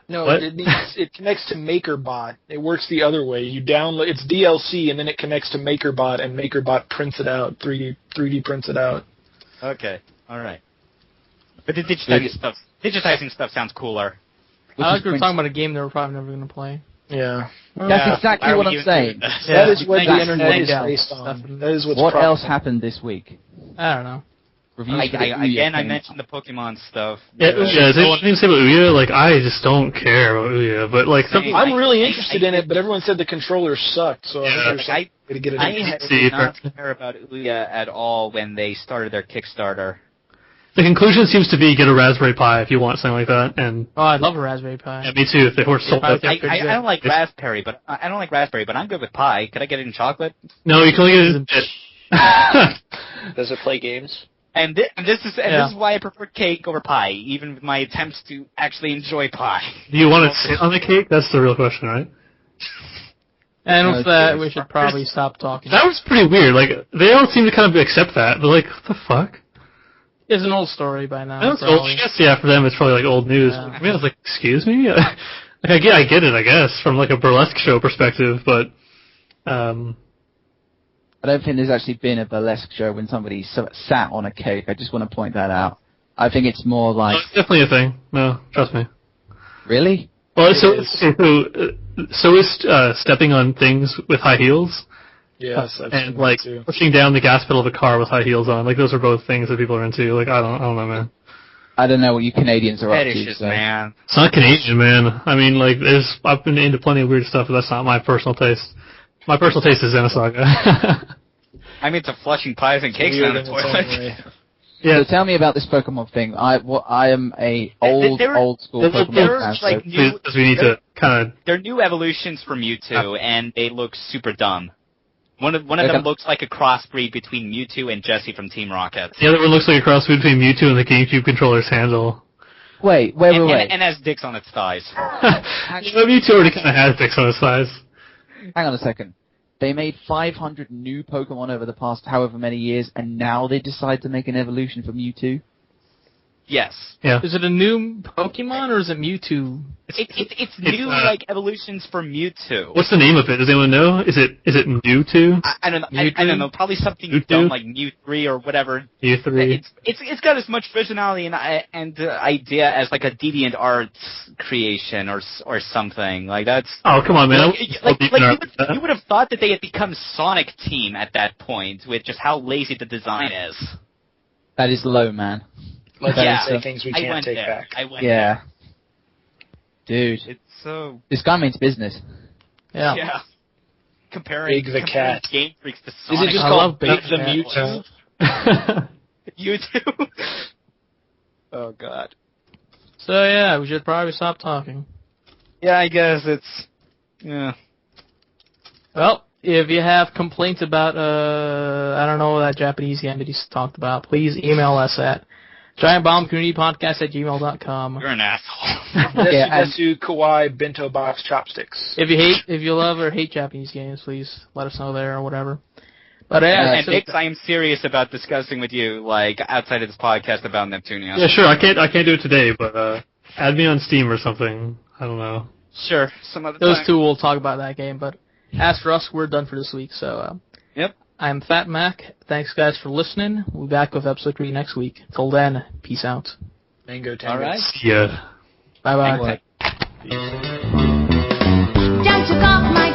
No, it connects to MakerBot. It works the other way. You download it's DLC, and then it connects to MakerBot, and MakerBot prints it out. 3D prints it out. Okay, all right. But the digitizing stuff sounds cooler. I like we were talking about a game that we're probably never going to play. Yeah. That's exactly what I'm saying. That is what the internet is based on. That is what else happened this week? I don't know. I mentioned the Pokemon stuff. Yeah, is there anything to say about Ouya? Like, I just don't care about Ouya, but like, I'm really interested in it, but everyone said the controllers sucked, so I did not care about Ouya at all when they started their Kickstarter. The conclusion seems to be get a Raspberry Pi if you want something like that, and I'd love a Raspberry Pi. Yeah, me too. If they were sold out. I don't like raspberry, but I'm good with pie. Could I get it in chocolate? No, you can only get it in bit. Does it play games? And this is why I prefer cake over pie, even with my attempts to actually enjoy pie. Do you want to sit on the cake? That's the real question, right? And with that, we should probably stop talking. That was pretty weird. Like, they all seem to kind of accept that, but like, what the fuck? It's an old story by now. I guess, yeah, for them it's probably like old news. I mean, I was like, excuse me? Like, I get it, I guess, from like a burlesque show perspective, but, I don't think there's actually been a burlesque show when somebody sat on a cake. I just want to point that out. I think it's more like... No, it's definitely a thing. No, trust me. Really? Well, so is stepping on things with high heels. Yes, and like pushing down the gas pedal of a car with high heels on. Like those are both things that people are into. Like I don't know, man. I don't know what you Canadians are up to. So. Man. It's not Canadian, man. I mean, like I've been into plenty of weird stuff, but that's not my personal taste. My personal taste is Xenosaga. I'm into flushing pies and cakes down the toilet. Yeah. So tell me about this Pokemon thing. I am a old school Pokemon fan. Because we need to kind of. They're new evolutions for Mewtwo, and they look super dumb. One of them looks like a crossbreed between Mewtwo and Jessie from Team Rocket. The other one looks like a crossbreed between Mewtwo and the GameCube controller's handle. Wait. And has dicks on its thighs. Mewtwo already kind of has dicks on its thighs. Hang on a second. They made 500 new Pokemon over the past however many years, and now they decide to make an evolution for Mewtwo. Yes. Yeah. Is it a new Pokemon or is it Mewtwo? It's new like evolutions for Mewtwo. What's the name of it? Does anyone know? Is it Mewtwo? I don't know. I don't know. Probably something Mewtwo? dumb like Mew3 or whatever. Mew3. It's got as much personality and idea as like a DeviantArt creation or something like that's. Oh come on, man! You would have thought that they had become Sonic Team at that point with just how lazy the design is. That is low, man. Let's say things we can't take back. Yeah. Dude. It's so... This guy means business. Yeah. Comparing Big the Cat. Game Freaks to Sonic. Is it just called Big the Mewtwo? Mewtwo? Oh, God. So, yeah, we should probably stop talking. Yeah, I guess it's... Yeah. Well, if you have complaints about, I don't know, that Japanese game that he's talked about, please email us at giantbombcommunitypodcast@gmail.com. You're an asshole. Desu Kawaii Bento Box Chopsticks. If you love or hate Japanese games, please let us know there or whatever. But and Nick, I am serious about discussing with you, like, outside of this podcast about Neptunia. Yeah, sure. I can't do it today, but add me on Steam or something. I don't know. Sure, some other time. Those two will talk about that game, but as for us, we're done for this week. So, Yep. I'm Fat Mac. Thanks, guys, for listening. We'll be back with episode 3 next week. Till then, peace out. Mango Tango. All right. Yeah. Bye-bye. Peace. Don't you got my